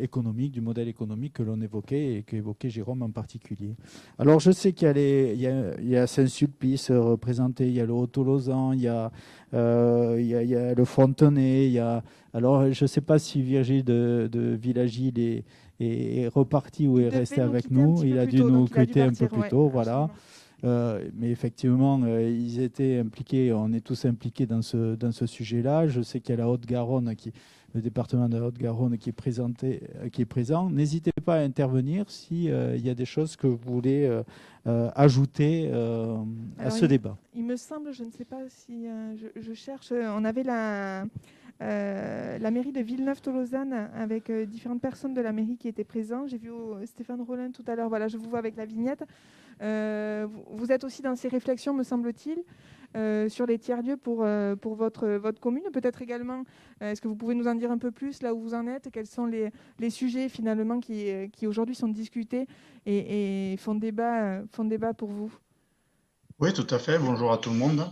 S2: économique, du modèle économique que l'on évoquait et qu'évoquait Jérôme en particulier. Alors, je sais qu'il y a Saint-Sulpice représenté, il y a le Haut-Tolosan, il y a le Fontenay, alors je ne sais pas si Virgile de Villagile est reparti ou est resté avec nous. Il a dû nous quitter un peu plus tôt, voilà. Mais effectivement, ils étaient impliqués, on est tous impliqués dans ce sujet-là. Je sais qu'il y a la Haute-Garonne, le département de la Haute-Garonne qui est présent. N'hésitez pas à intervenir s'il y a des choses que vous voulez ajouter à ce débat.
S1: Il me semble, je ne sais pas si je cherche, on avait la mairie de Villeneuve-Tolosane avec différentes personnes de la mairie qui étaient présentes. J'ai vu Stéphane Rollin tout à l'heure, voilà, je vous vois avec la vignette. Vous êtes aussi dans ces réflexions, me semble-t-il, sur les tiers-lieux pour votre commune. Peut-être également, est-ce que vous pouvez nous en dire un peu plus là où vous en êtes ? Quels sont les sujets finalement qui aujourd'hui sont discutés et font débat pour vous ?
S12: Oui, tout à fait. Bonjour à tout le monde.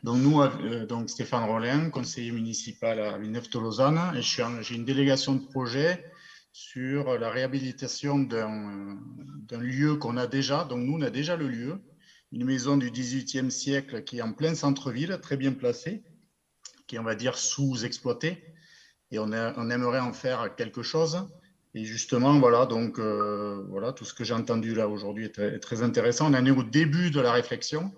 S12: Donc nous, donc Stéphane Rollin, conseiller municipal à Villeneuve-Tolosane, et j'ai une délégation de projet sur la réhabilitation d'un lieu qu'on a déjà. Donc nous, on a déjà le lieu, une maison du XVIIIe siècle qui est en plein centre-ville, très bien placée, qui est, on va dire, sous-exploitée, et on aimerait en faire quelque chose. Et justement, voilà, donc voilà, tout ce que j'ai entendu là aujourd'hui est très intéressant. On en est au début de la réflexion,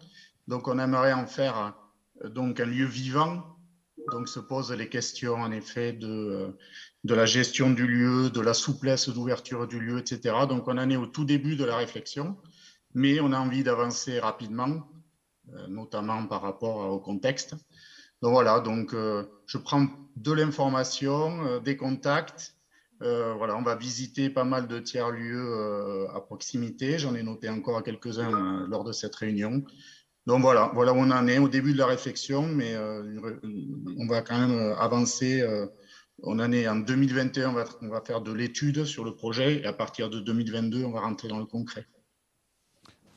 S12: donc on aimerait en faire donc un lieu vivant. Donc se posent les questions en effet de la gestion du lieu, de la souplesse d'ouverture du lieu, etc. Donc on en est au tout début de la réflexion, mais on a envie d'avancer rapidement, notamment par rapport au contexte. Donc voilà, donc je prends de l'information, des contacts. Voilà, on va visiter pas mal de tiers-lieux à proximité. J'en ai noté encore quelques-uns lors de cette réunion. Donc voilà où on en est au début de la réflexion, mais on va quand même avancer. On en est en 2021, on va faire de l'étude sur le projet, et à partir de 2022, on va rentrer dans le concret.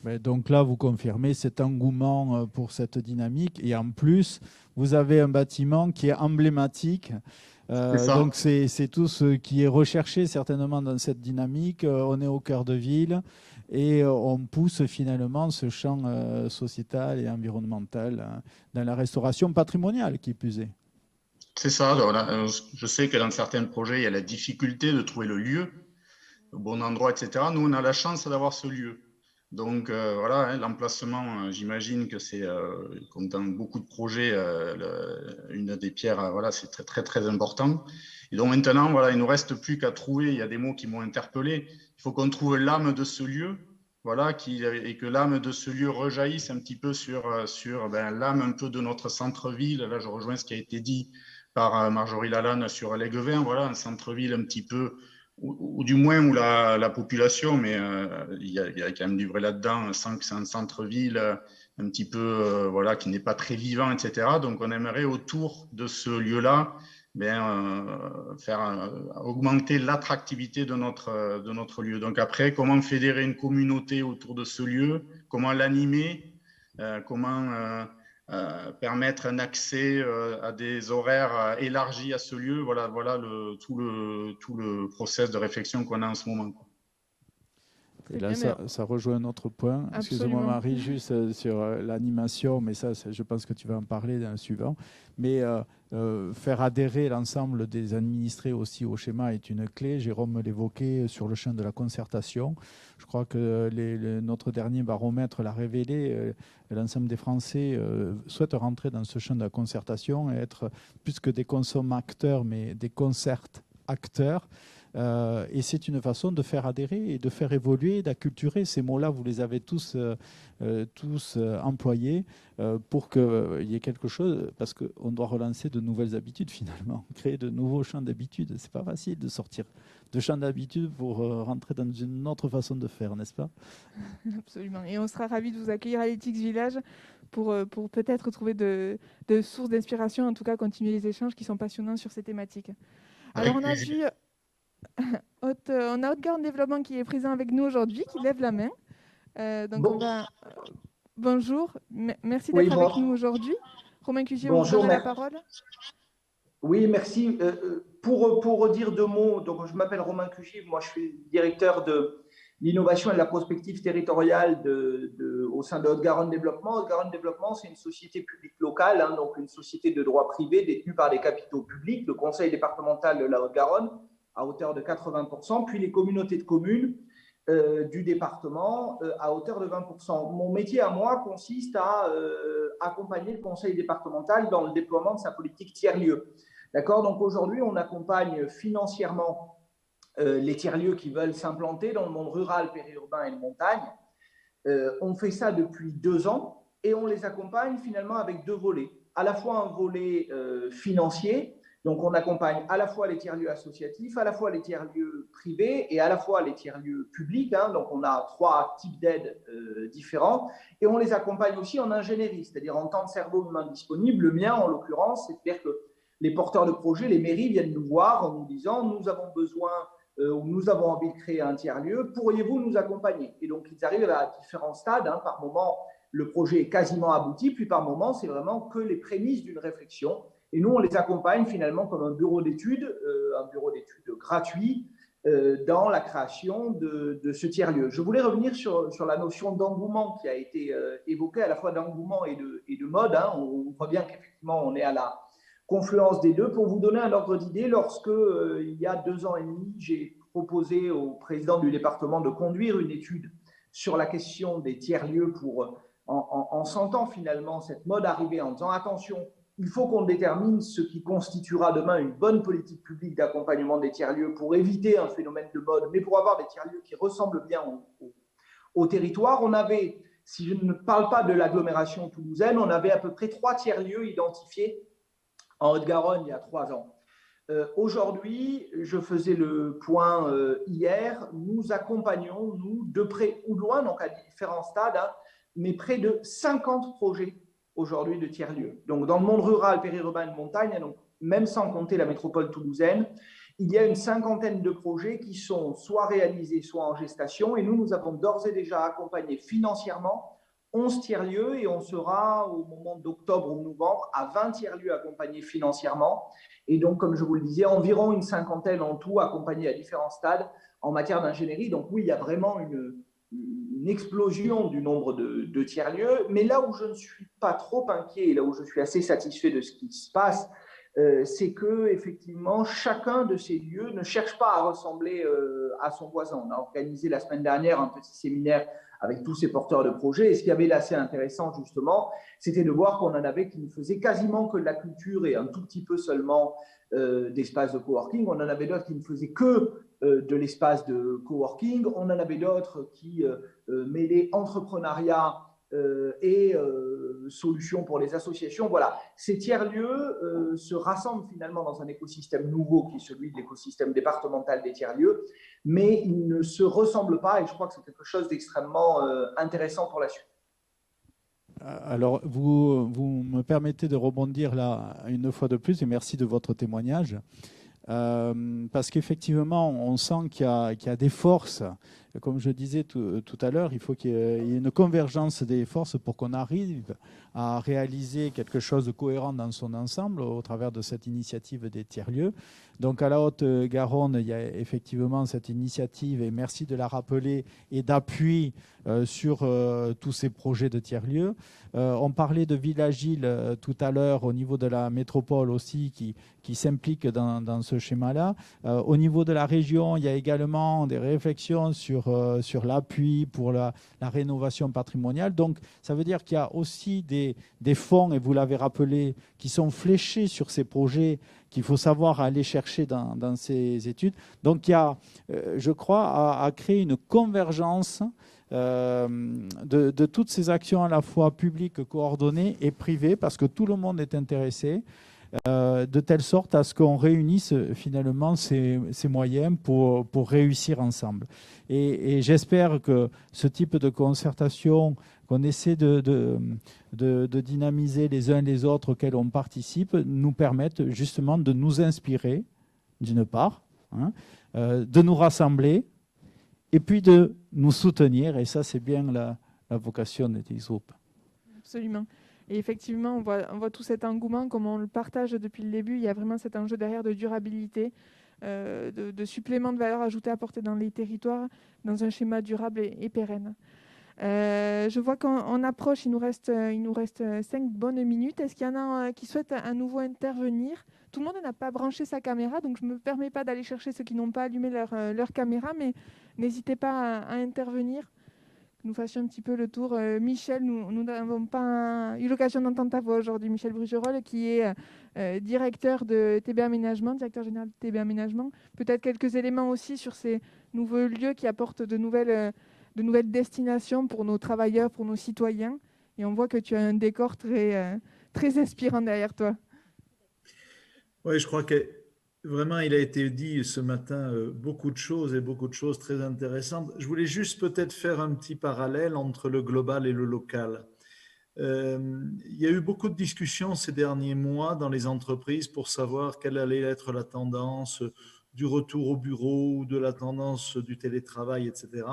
S2: Mais donc là, vous confirmez cet engouement pour cette dynamique. Et en plus, vous avez un bâtiment qui est emblématique Donc c'est tout ce qui est recherché certainement dans cette dynamique. On est au cœur de ville et on pousse finalement ce champ sociétal et environnemental dans la restauration patrimoniale qui plus est.
S12: C'est ça. Alors là, je sais que dans certains projets, il y a la difficulté de trouver le lieu, le bon endroit, etc. Nous, on a la chance d'avoir ce lieu. Donc voilà, hein, l'emplacement, j'imagine que c'est, comme dans beaucoup de projets, une des pierres, voilà, c'est très, très, très important. Et donc maintenant, voilà, il ne nous reste plus qu'à trouver, il y a des mots qui m'ont interpellé, il faut qu'on trouve l'âme de ce lieu, voilà, et que l'âme de ce lieu rejaillisse un petit peu sur l'âme un peu de notre centre-ville. Là, je rejoins ce qui a été dit par Marjorie Lalanne sur Léguevin, voilà, un centre-ville un petit peu, ou du moins où la population, mais il y a quand même du vrai là-dedans, sans que c'est un centre-ville un petit peu, voilà, qui n'est pas très vivant, etc. Donc on aimerait autour de ce lieu-là faire augmenter l'attractivité de notre lieu. Donc après, comment fédérer une communauté autour de ce lieu, comment l'animer, comment permettre un accès à des horaires élargis à ce lieu. Voilà tout le process de réflexion qu'on a en ce moment.
S2: Et là, ça rejoint un autre point. Excusez-moi, Marie, juste sur l'animation, mais ça, je pense que tu vas en parler dans le suivant. Mais faire adhérer l'ensemble des administrés aussi au schéma est une clé. Jérôme l'évoquait sur le champ de la concertation. Je crois que notre dernier baromètre l'a révélé. L'ensemble des Français souhaitent rentrer dans ce champ de la concertation et être plus que des consommateurs, mais des concert-acteurs. Et c'est une façon de faire adhérer et de faire évoluer, d'acculturer. Ces mots-là, vous les avez tous employés pour qu'il y ait quelque chose, parce qu'on doit relancer de nouvelles habitudes finalement, créer de nouveaux champs d'habitudes. C'est pas facile de sortir de champs d'habitudes pour rentrer dans une autre façon de faire, n'est-ce pas?
S1: Absolument. Et on sera ravis de vous accueillir à l'Ethics Village pour peut-être trouver de sources d'inspiration, en tout cas continuer les échanges qui sont passionnants sur ces thématiques. Alors on a vu... on a Haute-Garonne Développement qui est présent avec nous aujourd'hui, qui lève la main. Bonjour, merci d'être avec nous aujourd'hui. Romain Cugier, vous avez la parole.
S13: Oui, merci. Pour dire deux mots, donc je m'appelle Romain Cugier, moi je suis directeur de l'innovation et de la prospective territoriale au sein de Haute-Garonne Développement. Haute-Garonne Développement, c'est une société publique locale, hein, donc une société de droit privé détenue par des capitaux publics, le conseil départemental de la Haute-Garonne, à hauteur de 80%, puis les communautés de communes du département à hauteur de 20%. Mon métier à moi consiste à accompagner le conseil départemental dans le déploiement de sa politique tiers-lieux. D'accord ? Donc aujourd'hui, on accompagne financièrement les tiers-lieux qui veulent s'implanter dans le monde rural, périurbain et de montagne. On fait ça depuis 2 ans et on les accompagne finalement avec 2 volets. À la fois un volet financier. Donc, on accompagne à la fois les tiers-lieux associatifs, à la fois les tiers-lieux privés et à la fois les tiers-lieux publics. Hein. Donc, on a 3 types d'aides différents. Et on les accompagne aussi en ingénierie, c'est-à-dire en temps de cerveau humain disponible. Le mien, en l'occurrence, c'est-à-dire que les porteurs de projets, les mairies viennent nous voir en nous disant « Nous avons besoin ou nous avons envie de créer un tiers-lieu. Pourriez-vous nous accompagner ?» Et donc, ils arrivent à différents stades. Hein. Par moment, le projet est quasiment abouti. Puis, par moment, c'est vraiment que les prémices d'une réflexion. Et nous, on les accompagne finalement comme un bureau d'études gratuit dans la création de ce tiers-lieu. Je voulais revenir sur la notion d'engouement qui a été évoquée, à la fois d'engouement et de mode. Hein. On voit bien qu'effectivement, on est à la confluence des deux. Pour vous donner un ordre d'idée, lorsque, il y a 2 ans et demi, j'ai proposé au président du département de conduire une étude sur la question des tiers-lieux en sentant finalement cette mode arriver, en disant « Attention, il faut qu'on détermine ce qui constituera demain une bonne politique publique d'accompagnement des tiers-lieux pour éviter un phénomène de mode, mais pour avoir des tiers-lieux qui ressemblent bien au territoire. » On avait, si je ne parle pas de l'agglomération toulousaine, on avait à peu près 3 tiers-lieux identifiés en Haute-Garonne il y a 3 ans. Aujourd'hui, je faisais le point hier, nous accompagnons, nous, de près ou de loin, donc à différents stades, hein, mais près de 50 projets aujourd'hui de tiers-lieux. Donc, dans le monde rural, périurbain et de montagne, donc, même sans compter la métropole toulousaine, il y a une 50aine de projets qui sont soit réalisés, soit en gestation. Et nous avons d'ores et déjà accompagné financièrement 11 tiers-lieux et on sera au moment d'octobre ou novembre à 20 tiers-lieux accompagnés financièrement. Et donc, comme je vous le disais, environ une cinquantaine en tout accompagnés à différents stades en matière d'ingénierie. Donc oui, il y a vraiment une explosion du nombre de tiers-lieux. Mais là où je ne suis pas trop inquiet et là où je suis assez satisfait de ce qui se passe, c'est que effectivement chacun de ces lieux ne cherche pas à ressembler à son voisin. On a organisé la semaine dernière un petit séminaire avec tous ces porteurs de projets. Et ce qui avait l'assez intéressant, justement, c'était de voir qu'on en avait qui ne faisaient quasiment que de la culture et un tout petit peu seulement d'espace de coworking. On en avait d'autres qui ne faisaient que de l'espace de coworking. On en avait d'autres qui mêlaient entrepreneuriat et solutions pour les associations. Voilà, ces tiers-lieux se rassemblent finalement dans un écosystème nouveau qui est celui de l'écosystème départemental des tiers-lieux, mais ils ne se ressemblent pas et je crois que c'est quelque chose d'extrêmement intéressant pour la suite.
S2: Alors, vous me permettez de rebondir là une fois de plus et merci de votre témoignage. Parce qu'effectivement, on sent qu'il y a des forces. Comme je disais tout à l'heure, il faut qu'il y ait une convergence des forces pour qu'on arrive à réaliser quelque chose de cohérent dans son ensemble au travers de cette initiative des tiers-lieux. Donc à la Haute-Garonne, il y a effectivement cette initiative, et merci de la rappeler, et d'appui sur tous ces projets de tiers-lieux. On parlait de Villagile tout à l'heure au niveau de la métropole aussi qui s'implique dans ce schéma-là. Au niveau de la région, il y a également des réflexions sur l'appui pour la rénovation patrimoniale. Donc ça veut dire qu'il y a aussi des fonds, et vous l'avez rappelé, qui sont fléchés sur ces projets qu'il faut savoir aller chercher dans ces études. Donc il y a, je crois, à créer une convergence de toutes ces actions à la fois publiques, coordonnées et privées, parce que tout le monde est intéressé, de telle sorte à ce qu'on réunisse finalement ces moyens pour réussir ensemble. Et j'espère que ce type de concertation qu'on essaie de dynamiser les uns les autres auxquels on participe nous permettent justement de nous inspirer, d'une part, de nous rassembler, et puis de nous soutenir. Et ça, c'est bien la vocation des groupes.
S1: Absolument. Et effectivement, on voit tout cet engouement, comme on le partage depuis le début. Il y a vraiment cet enjeu derrière de durabilité, de supplément de valeur ajoutée apportée dans les territoires, dans un schéma durable et pérenne. Je vois qu'on approche, il nous reste 5 bonnes minutes. Est-ce qu'il y en a qui souhaitent à nouveau intervenir? Tout le monde n'a pas branché sa caméra, donc je ne me permets pas d'aller chercher ceux qui n'ont pas allumé leur caméra, mais n'hésitez pas à intervenir. Nous fassions un petit peu le tour. Michel, nous n'avons pas eu l'occasion d'entendre ta voix aujourd'hui. Michel Brugerolles, qui est directeur de TB Aménagement, directeur général de TB Aménagement. Peut-être quelques éléments aussi sur ces nouveaux lieux qui apportent de nouvelles destinations pour nos travailleurs, pour nos citoyens. Et on voit que tu as un décor très inspirant derrière toi.
S14: Oui, je crois que vraiment, il a été dit ce matin beaucoup de choses et beaucoup de choses très intéressantes. Je voulais juste peut-être faire un petit parallèle entre le global et le local. Il y a eu beaucoup de discussions ces derniers mois dans les entreprises pour savoir quelle allait être la tendance du retour au bureau, de la tendance du télétravail, etc.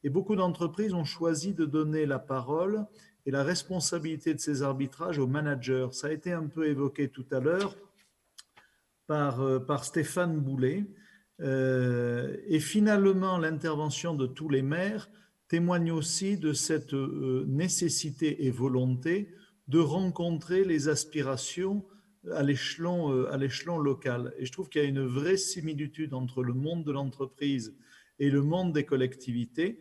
S14: Et beaucoup d'entreprises ont choisi de donner la parole et la responsabilité de ces arbitrages aux managers. Ça a été un peu évoqué tout à l'heure par Stéphane Boulet. Et finalement, l'intervention de tous les maires témoigne aussi de cette nécessité et volonté de rencontrer les aspirations à l'échelon local. Et je trouve qu'il y a une vraie similitude entre le monde de l'entreprise et le monde des collectivités.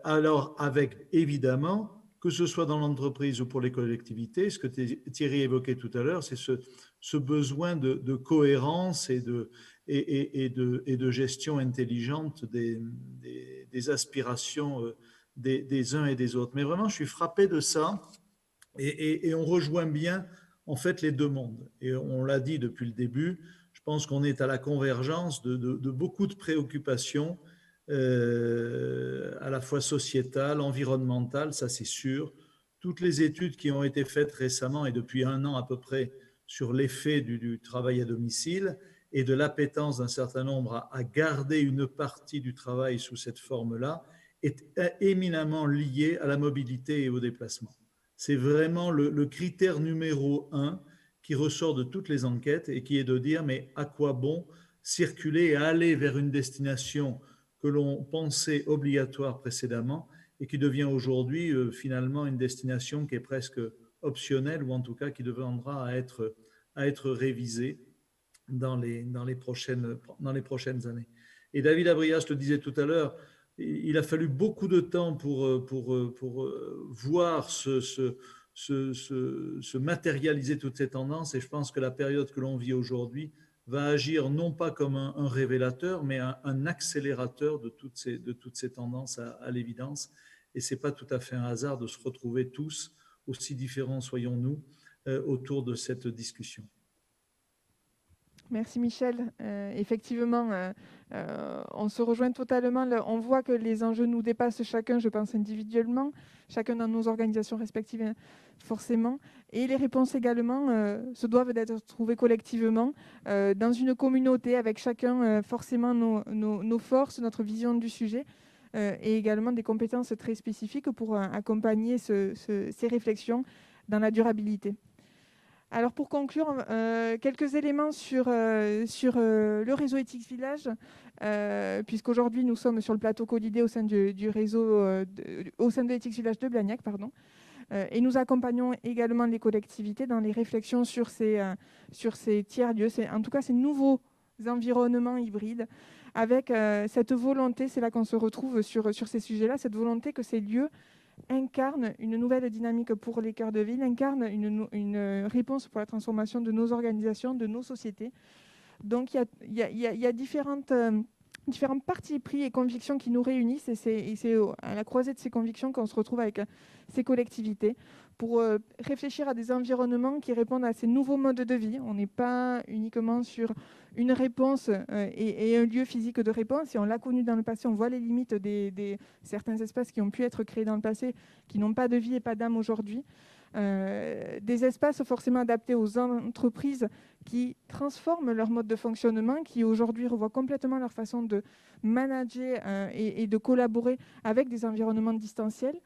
S14: Alors, avec évidemment, que ce soit dans l'entreprise ou pour les collectivités, ce que Thierry évoquait tout à l'heure, c'est ce besoin de cohérence et de gestion intelligente des aspirations des uns et des autres. Mais vraiment, je suis frappé de ça et on rejoint bien en fait les deux mondes. Et on l'a dit depuis le début, je pense qu'on est à la convergence de beaucoup de préoccupations à la fois sociétales, environnementales, ça c'est sûr. Toutes les études qui ont été faites récemment et depuis 1 an à peu près sur l'effet du travail à domicile et de l'appétence d'un certain nombre à garder une partie du travail sous cette forme-là est éminemment lié à la mobilité et au déplacement. C'est vraiment le critère numéro 1 qui ressort de toutes les enquêtes et qui est de dire mais à quoi bon circuler et aller vers une destination que l'on pensait obligatoire précédemment et qui devient aujourd'hui finalement une destination qui est presque optionnelle ou en tout cas qui deviendra à être révisée dans les prochaines années. Et David Abrias le disait tout à l'heure, il a fallu beaucoup de temps pour voir se matérialiser toutes ces tendances et je pense que la période que l'on vit aujourd'hui va agir non pas comme un révélateur, mais un accélérateur de toutes ces tendances à l'évidence. Et ce n'est pas tout à fait un hasard de se retrouver tous, aussi différents soyons-nous, autour de cette discussion.
S1: Merci Michel. Effectivement, on se rejoint totalement. On voit que les enjeux nous dépassent chacun, je pense individuellement, chacun dans nos organisations respectives forcément. Et les réponses également se doivent d'être trouvées collectivement dans une communauté avec chacun forcément nos forces, notre vision du sujet et également des compétences très spécifiques pour accompagner ces réflexions dans la durabilité. Alors pour conclure, quelques éléments sur le réseau Ethics Village, puisqu'aujourd'hui nous sommes sur le plateau Colidé au sein du réseau, au sein de Ethics Village de Blagnac, et nous accompagnons également les collectivités dans les réflexions sur ces tiers-lieux, en tout cas ces nouveaux environnements hybrides, avec cette volonté, c'est là qu'on se retrouve sur ces sujets-là, cette volonté que ces lieux incarne une nouvelle dynamique pour les cœurs de ville, incarne une réponse pour la transformation de nos organisations, de nos sociétés. Donc il y a différents partis pris et convictions qui nous réunissent et c'est à la croisée de ces convictions qu'on se retrouve avec ces collectivités pour réfléchir à des environnements qui répondent à ces nouveaux modes de vie. On n'est pas uniquement sur une réponse et un lieu physique de réponse. Et on l'a connu dans le passé, on voit les limites de certains espaces qui ont pu être créés dans le passé, qui n'ont pas de vie et pas d'âme aujourd'hui. Des espaces forcément adaptés aux entreprises qui transforment leur mode de fonctionnement, qui aujourd'hui revoient complètement leur façon de manager et de collaborer avec des environnements distanciels.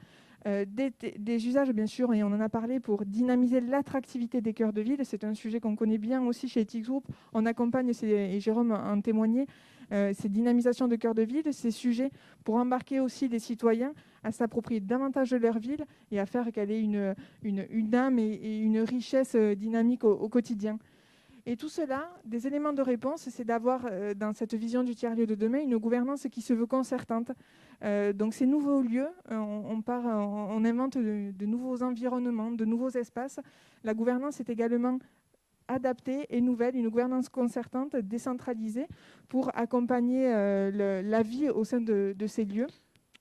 S1: Des usages, bien sûr, et on en a parlé, pour dynamiser l'attractivité des cœurs de ville. C'est un sujet qu'on connaît bien aussi chez Ethics Group. On accompagne, et Jérôme en témoignait, ces dynamisations de cœurs de ville, ces sujets pour embarquer aussi les citoyens à s'approprier davantage de leur ville et à faire qu'elle ait une âme et une richesse dynamique au quotidien. Et tout cela, des éléments de réponse, c'est d'avoir dans cette vision du tiers-lieu de demain une gouvernance qui se veut concertante. Donc ces nouveaux lieux, on invente de nouveaux environnements, de nouveaux espaces. La gouvernance est également adaptée et nouvelle, une gouvernance concertante, décentralisée, pour accompagner la vie au sein de ces lieux.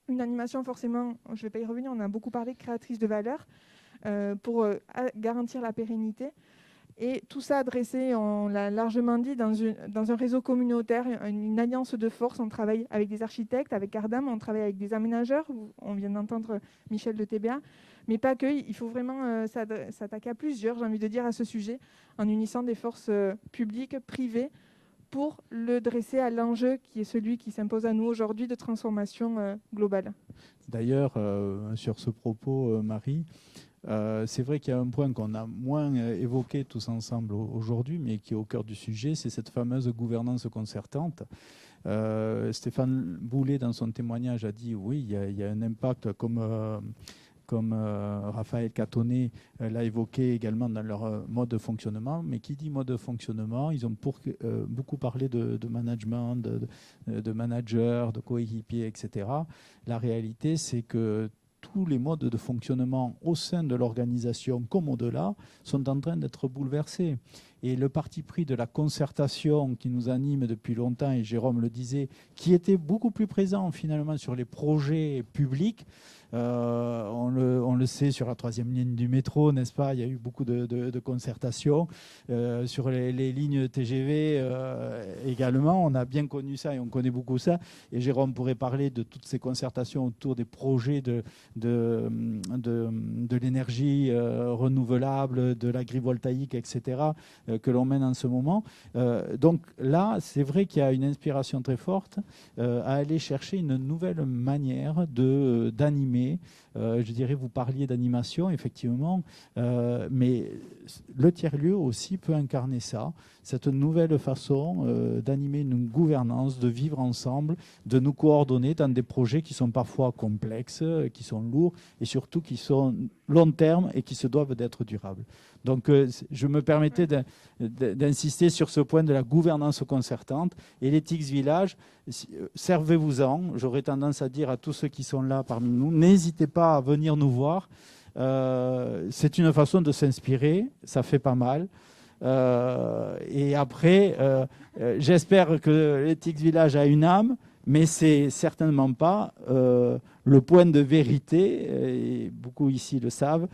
S1: Une animation forcément, je ne vais pas y revenir, on a beaucoup parlé, créatrice de valeur, pour garantir la pérennité. Et tout ça adressé, on l'a largement dit, dans un réseau communautaire, une alliance de force. On travaille avec des architectes, avec Cardam, on travaille avec des aménageurs. On vient d'entendre Michel de TBA, mais pas que. Il faut vraiment s'attaquer à plusieurs, j'ai envie de dire, à ce sujet, en unissant des forces publiques, privées, pour le dresser à l'enjeu qui est celui qui s'impose à nous aujourd'hui de transformation globale.
S2: D'ailleurs, sur ce propos, Marie, c'est vrai qu'il y a un point qu'on a moins évoqué tous ensemble aujourd'hui, mais qui est au cœur du sujet, c'est cette fameuse gouvernance concertante. Stéphane Boulet, dans son témoignage, a dit oui, il y a un impact comme Raphaël Catonnet l'a évoqué également dans leur mode de fonctionnement. Mais qui dit mode de fonctionnement, ils ont beaucoup parlé de management, de managers, de coéquipiers, etc. La réalité, c'est que tous les modes de fonctionnement au sein de l'organisation comme au-delà sont en train d'être bouleversés. Et le parti pris de la concertation qui nous anime depuis longtemps, et Jérôme le disait, qui était beaucoup plus présent finalement sur les projets publics, on le sait sur la 3e ligne du métro, n'est-ce pas? Il y a eu beaucoup de concertations. Sur les lignes TGV également, on a bien connu ça et on connaît beaucoup ça. Et Jérôme pourrait parler de toutes ces concertations autour des projets de l'énergie renouvelable, de l'agrivoltaïque, etc., que l'on mène en ce moment. Donc là, c'est vrai qu'il y a une inspiration très forte à aller chercher une nouvelle manière d'animer. Je dirais, vous parliez d'animation, effectivement, mais le tiers-lieu aussi peut incarner ça, cette nouvelle façon d'animer une gouvernance, de vivre ensemble, de nous coordonner dans des projets qui sont parfois complexes, qui sont lourds et surtout qui sont long terme et qui se doivent d'être durables. Donc je me permettais d'insister sur ce point de la gouvernance concertante et l'Ethics Village, servez-vous-en. J'aurais tendance à dire à tous ceux qui sont là parmi nous, n'hésitez pas à venir nous voir. C'est une façon de s'inspirer, ça fait pas mal. Et après, j'espère que l'Ethics Village a une âme, mais c'est certainement pas le point de vérité, et beaucoup ici le savent,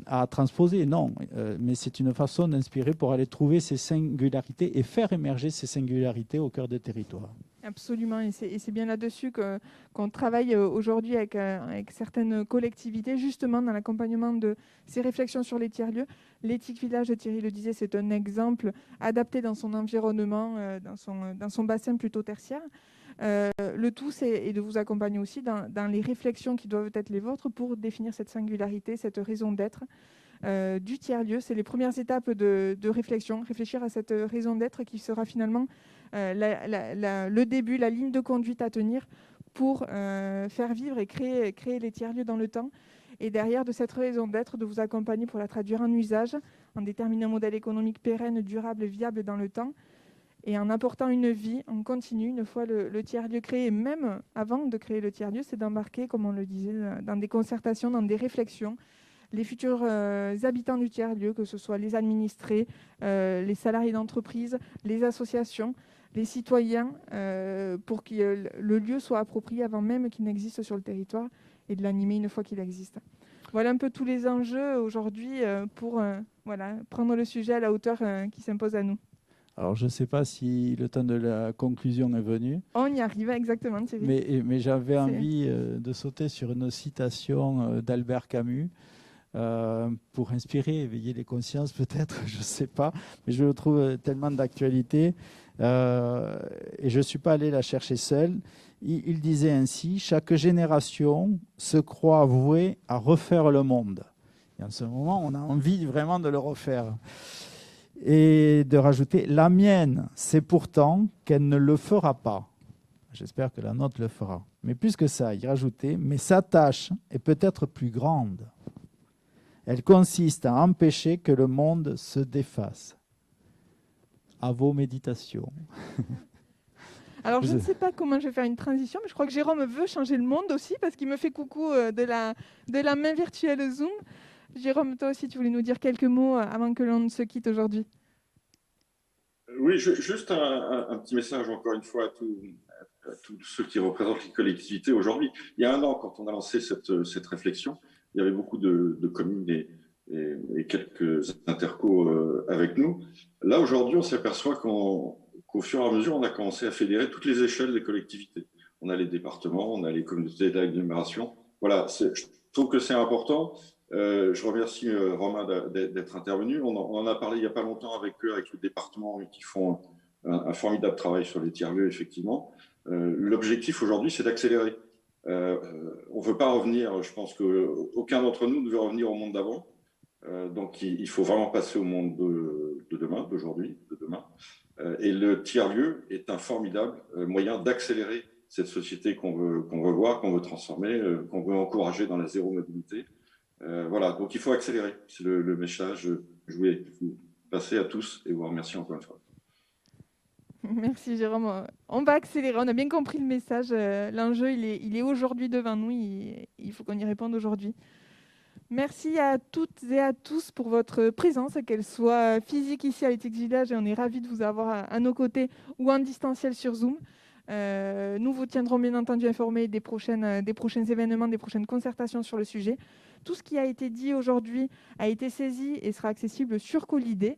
S2: à transposer. Non, mais c'est une façon d'inspirer pour aller trouver ces singularités et faire émerger ces singularités au cœur des territoires.
S1: Absolument, et c'est bien là-dessus qu'on travaille aujourd'hui avec certaines collectivités, justement dans l'accompagnement de ces réflexions sur les tiers-lieux. L'Ethics Village, Thierry le disait, c'est un exemple adapté dans son environnement, dans son bassin plutôt tertiaire. Le tout, c'est de vous accompagner aussi dans les réflexions qui doivent être les vôtres pour définir cette singularité, cette raison d'être du tiers-lieu. C'est les premières étapes de réflexion, réfléchir à cette raison d'être qui sera finalement le début, la ligne de conduite à tenir pour faire vivre et créer les tiers-lieux dans le temps. Et derrière de cette raison d'être, de vous accompagner pour la traduire en usage, en déterminant un modèle économique pérenne, durable, viable dans le temps, et en apportant une vie en continu, une fois le tiers-lieu créé, et même avant de créer le tiers-lieu, c'est d'embarquer, comme on le disait, dans des concertations, dans des réflexions, les futurs habitants du tiers-lieu, que ce soit les administrés, les salariés d'entreprise, les associations, les citoyens, pour que le lieu soit approprié avant même qu'il n'existe sur le territoire et de l'animer une fois qu'il existe. Voilà un peu tous les enjeux aujourd'hui pour prendre le sujet à la hauteur qui s'impose à nous.
S2: Alors, je ne sais pas si le temps de la conclusion est venu.
S1: On y arrive, exactement, Thierry.
S2: Mais j'avais envie de sauter sur une citation d'Albert Camus pour inspirer, éveiller les consciences peut-être, je ne sais pas, mais je le trouve tellement d'actualité. Et je ne suis pas allé la chercher seul. Il disait ainsi, chaque génération se croit vouée à refaire le monde. Et en ce moment, on a envie vraiment de le refaire. Et de rajouter, la mienne, c'est pourtant qu'elle ne le fera pas. J'espère que la nôtre le fera. Mais plus que ça, il rajoutait, mais sa tâche est peut-être plus grande. Elle consiste à empêcher que le monde se défasse. À vos méditations.
S1: Alors, je ne sais pas comment je vais faire une transition, mais je crois que Jérôme veut changer le monde aussi, parce qu'il me fait coucou de la main virtuelle Zoom. Jérôme, toi aussi, tu voulais nous dire quelques mots avant que l'on ne se quitte aujourd'hui.
S9: Oui, juste un petit message encore une fois à tous ceux qui représentent les collectivités aujourd'hui. Il y a un an, quand on a lancé cette réflexion, il y avait beaucoup de communes et quelques intercos avec nous. Là, aujourd'hui, on s'aperçoit qu'au fur et à mesure, on a commencé à fédérer toutes les échelles des collectivités. On a les départements, on a les communautés d'agglomération. Voilà, je trouve que c'est important. Je remercie Romain d'être intervenu. On en a parlé il n'y a pas longtemps avec eux, avec le département, qui font un formidable travail sur les tiers-lieux, effectivement. L'objectif aujourd'hui, c'est d'accélérer. On ne veut pas revenir, je pense qu'aucun d'entre nous ne veut revenir au monde d'avant. Donc, il faut vraiment passer au monde de demain, d'aujourd'hui, de demain. Et le tiers-lieu est un formidable moyen d'accélérer cette société qu'on veut voir, qu'on veut transformer, qu'on veut encourager dans la zéro mobilité. Voilà, donc il faut accélérer. C'est le message que je voulais vous passer à tous et vous remercier encore une fois.
S1: Merci Jérôme. On va accélérer, on a bien compris le message. L'enjeu, il est aujourd'hui devant nous, il faut qu'on y réponde aujourd'hui. Merci à toutes et à tous pour votre présence, qu'elle soit physique ici à l'Ethics Village, et on est ravis de vous avoir à nos côtés ou en distanciel sur Zoom. Nous vous tiendrons bien entendu informés des prochains événements, des prochaines concertations sur le sujet. Tout ce qui a été dit aujourd'hui a été saisi et sera accessible sur Colidé.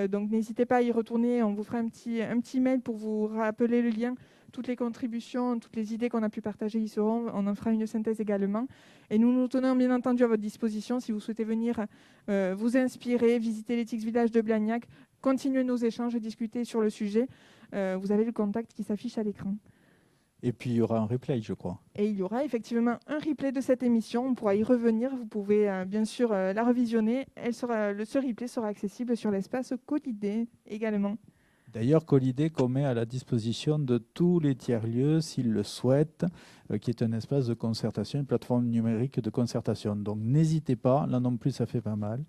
S1: Donc n'hésitez pas à y retourner, on vous fera un petit mail pour vous rappeler le lien. Toutes les contributions, toutes les idées qu'on a pu partager y seront, on en fera une synthèse également. Et nous nous tenons bien entendu à votre disposition si vous souhaitez venir vous inspirer, visiter l'Ethics Village de Blagnac, continuer nos échanges et discuter sur le sujet, vous avez le contact qui s'affiche à l'écran.
S2: Et puis, il y aura un replay, je crois.
S1: Et il y aura effectivement un replay de cette émission. On pourra y revenir. Vous pouvez bien sûr la revisionner. Ce replay sera accessible sur l'espace Colidé également.
S2: D'ailleurs, Colidé qu'on met à la disposition de tous les tiers-lieux, s'ils le souhaitent, qui est un espace de concertation, une plateforme numérique de concertation. Donc, n'hésitez pas, là non plus, ça fait pas mal.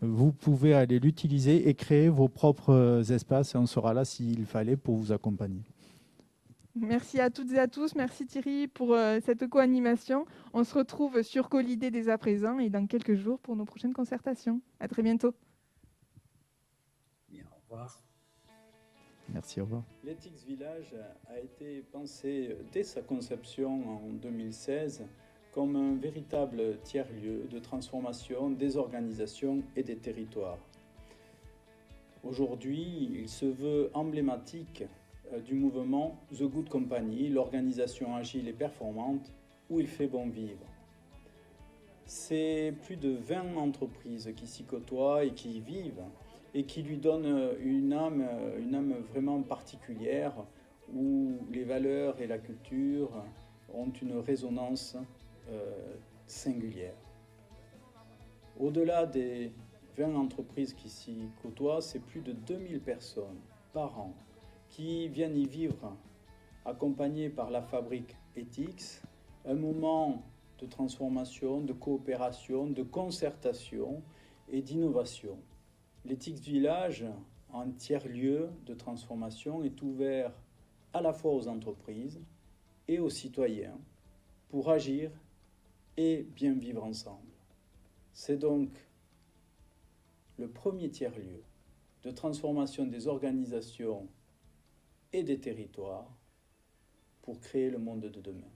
S2: Vous pouvez aller l'utiliser et créer vos propres espaces et on sera là s'il fallait pour vous accompagner.
S1: Merci à toutes et à tous. Merci Thierry pour cette co-animation. On se retrouve sur Colidé dès à présent et dans quelques jours pour nos prochaines concertations. À très bientôt.
S15: Bien, au revoir.
S2: Merci, au revoir.
S15: L'Ethics Village a été pensé dès sa conception en 2016 comme un véritable tiers-lieu de transformation des organisations et des territoires. Aujourd'hui, il se veut emblématique du mouvement The Good Company, l'organisation agile et performante où il fait bon vivre. C'est plus de 20 entreprises qui s'y côtoient et qui y vivent et qui lui donnent une âme vraiment particulière où les valeurs et la culture ont une résonance singulière. Au-delà des 20 entreprises qui s'y côtoient, c'est plus de 2000 personnes par an qui viennent y vivre, accompagnées par la fabrique Ethics, un moment de transformation, de coopération, de concertation et d'innovation. L'Ethics Village, en tiers-lieu de transformation, est ouvert à la fois aux entreprises et aux citoyens pour agir et bien vivre ensemble. C'est donc le premier tiers-lieu de transformation des organisations et des territoires pour créer le monde de demain.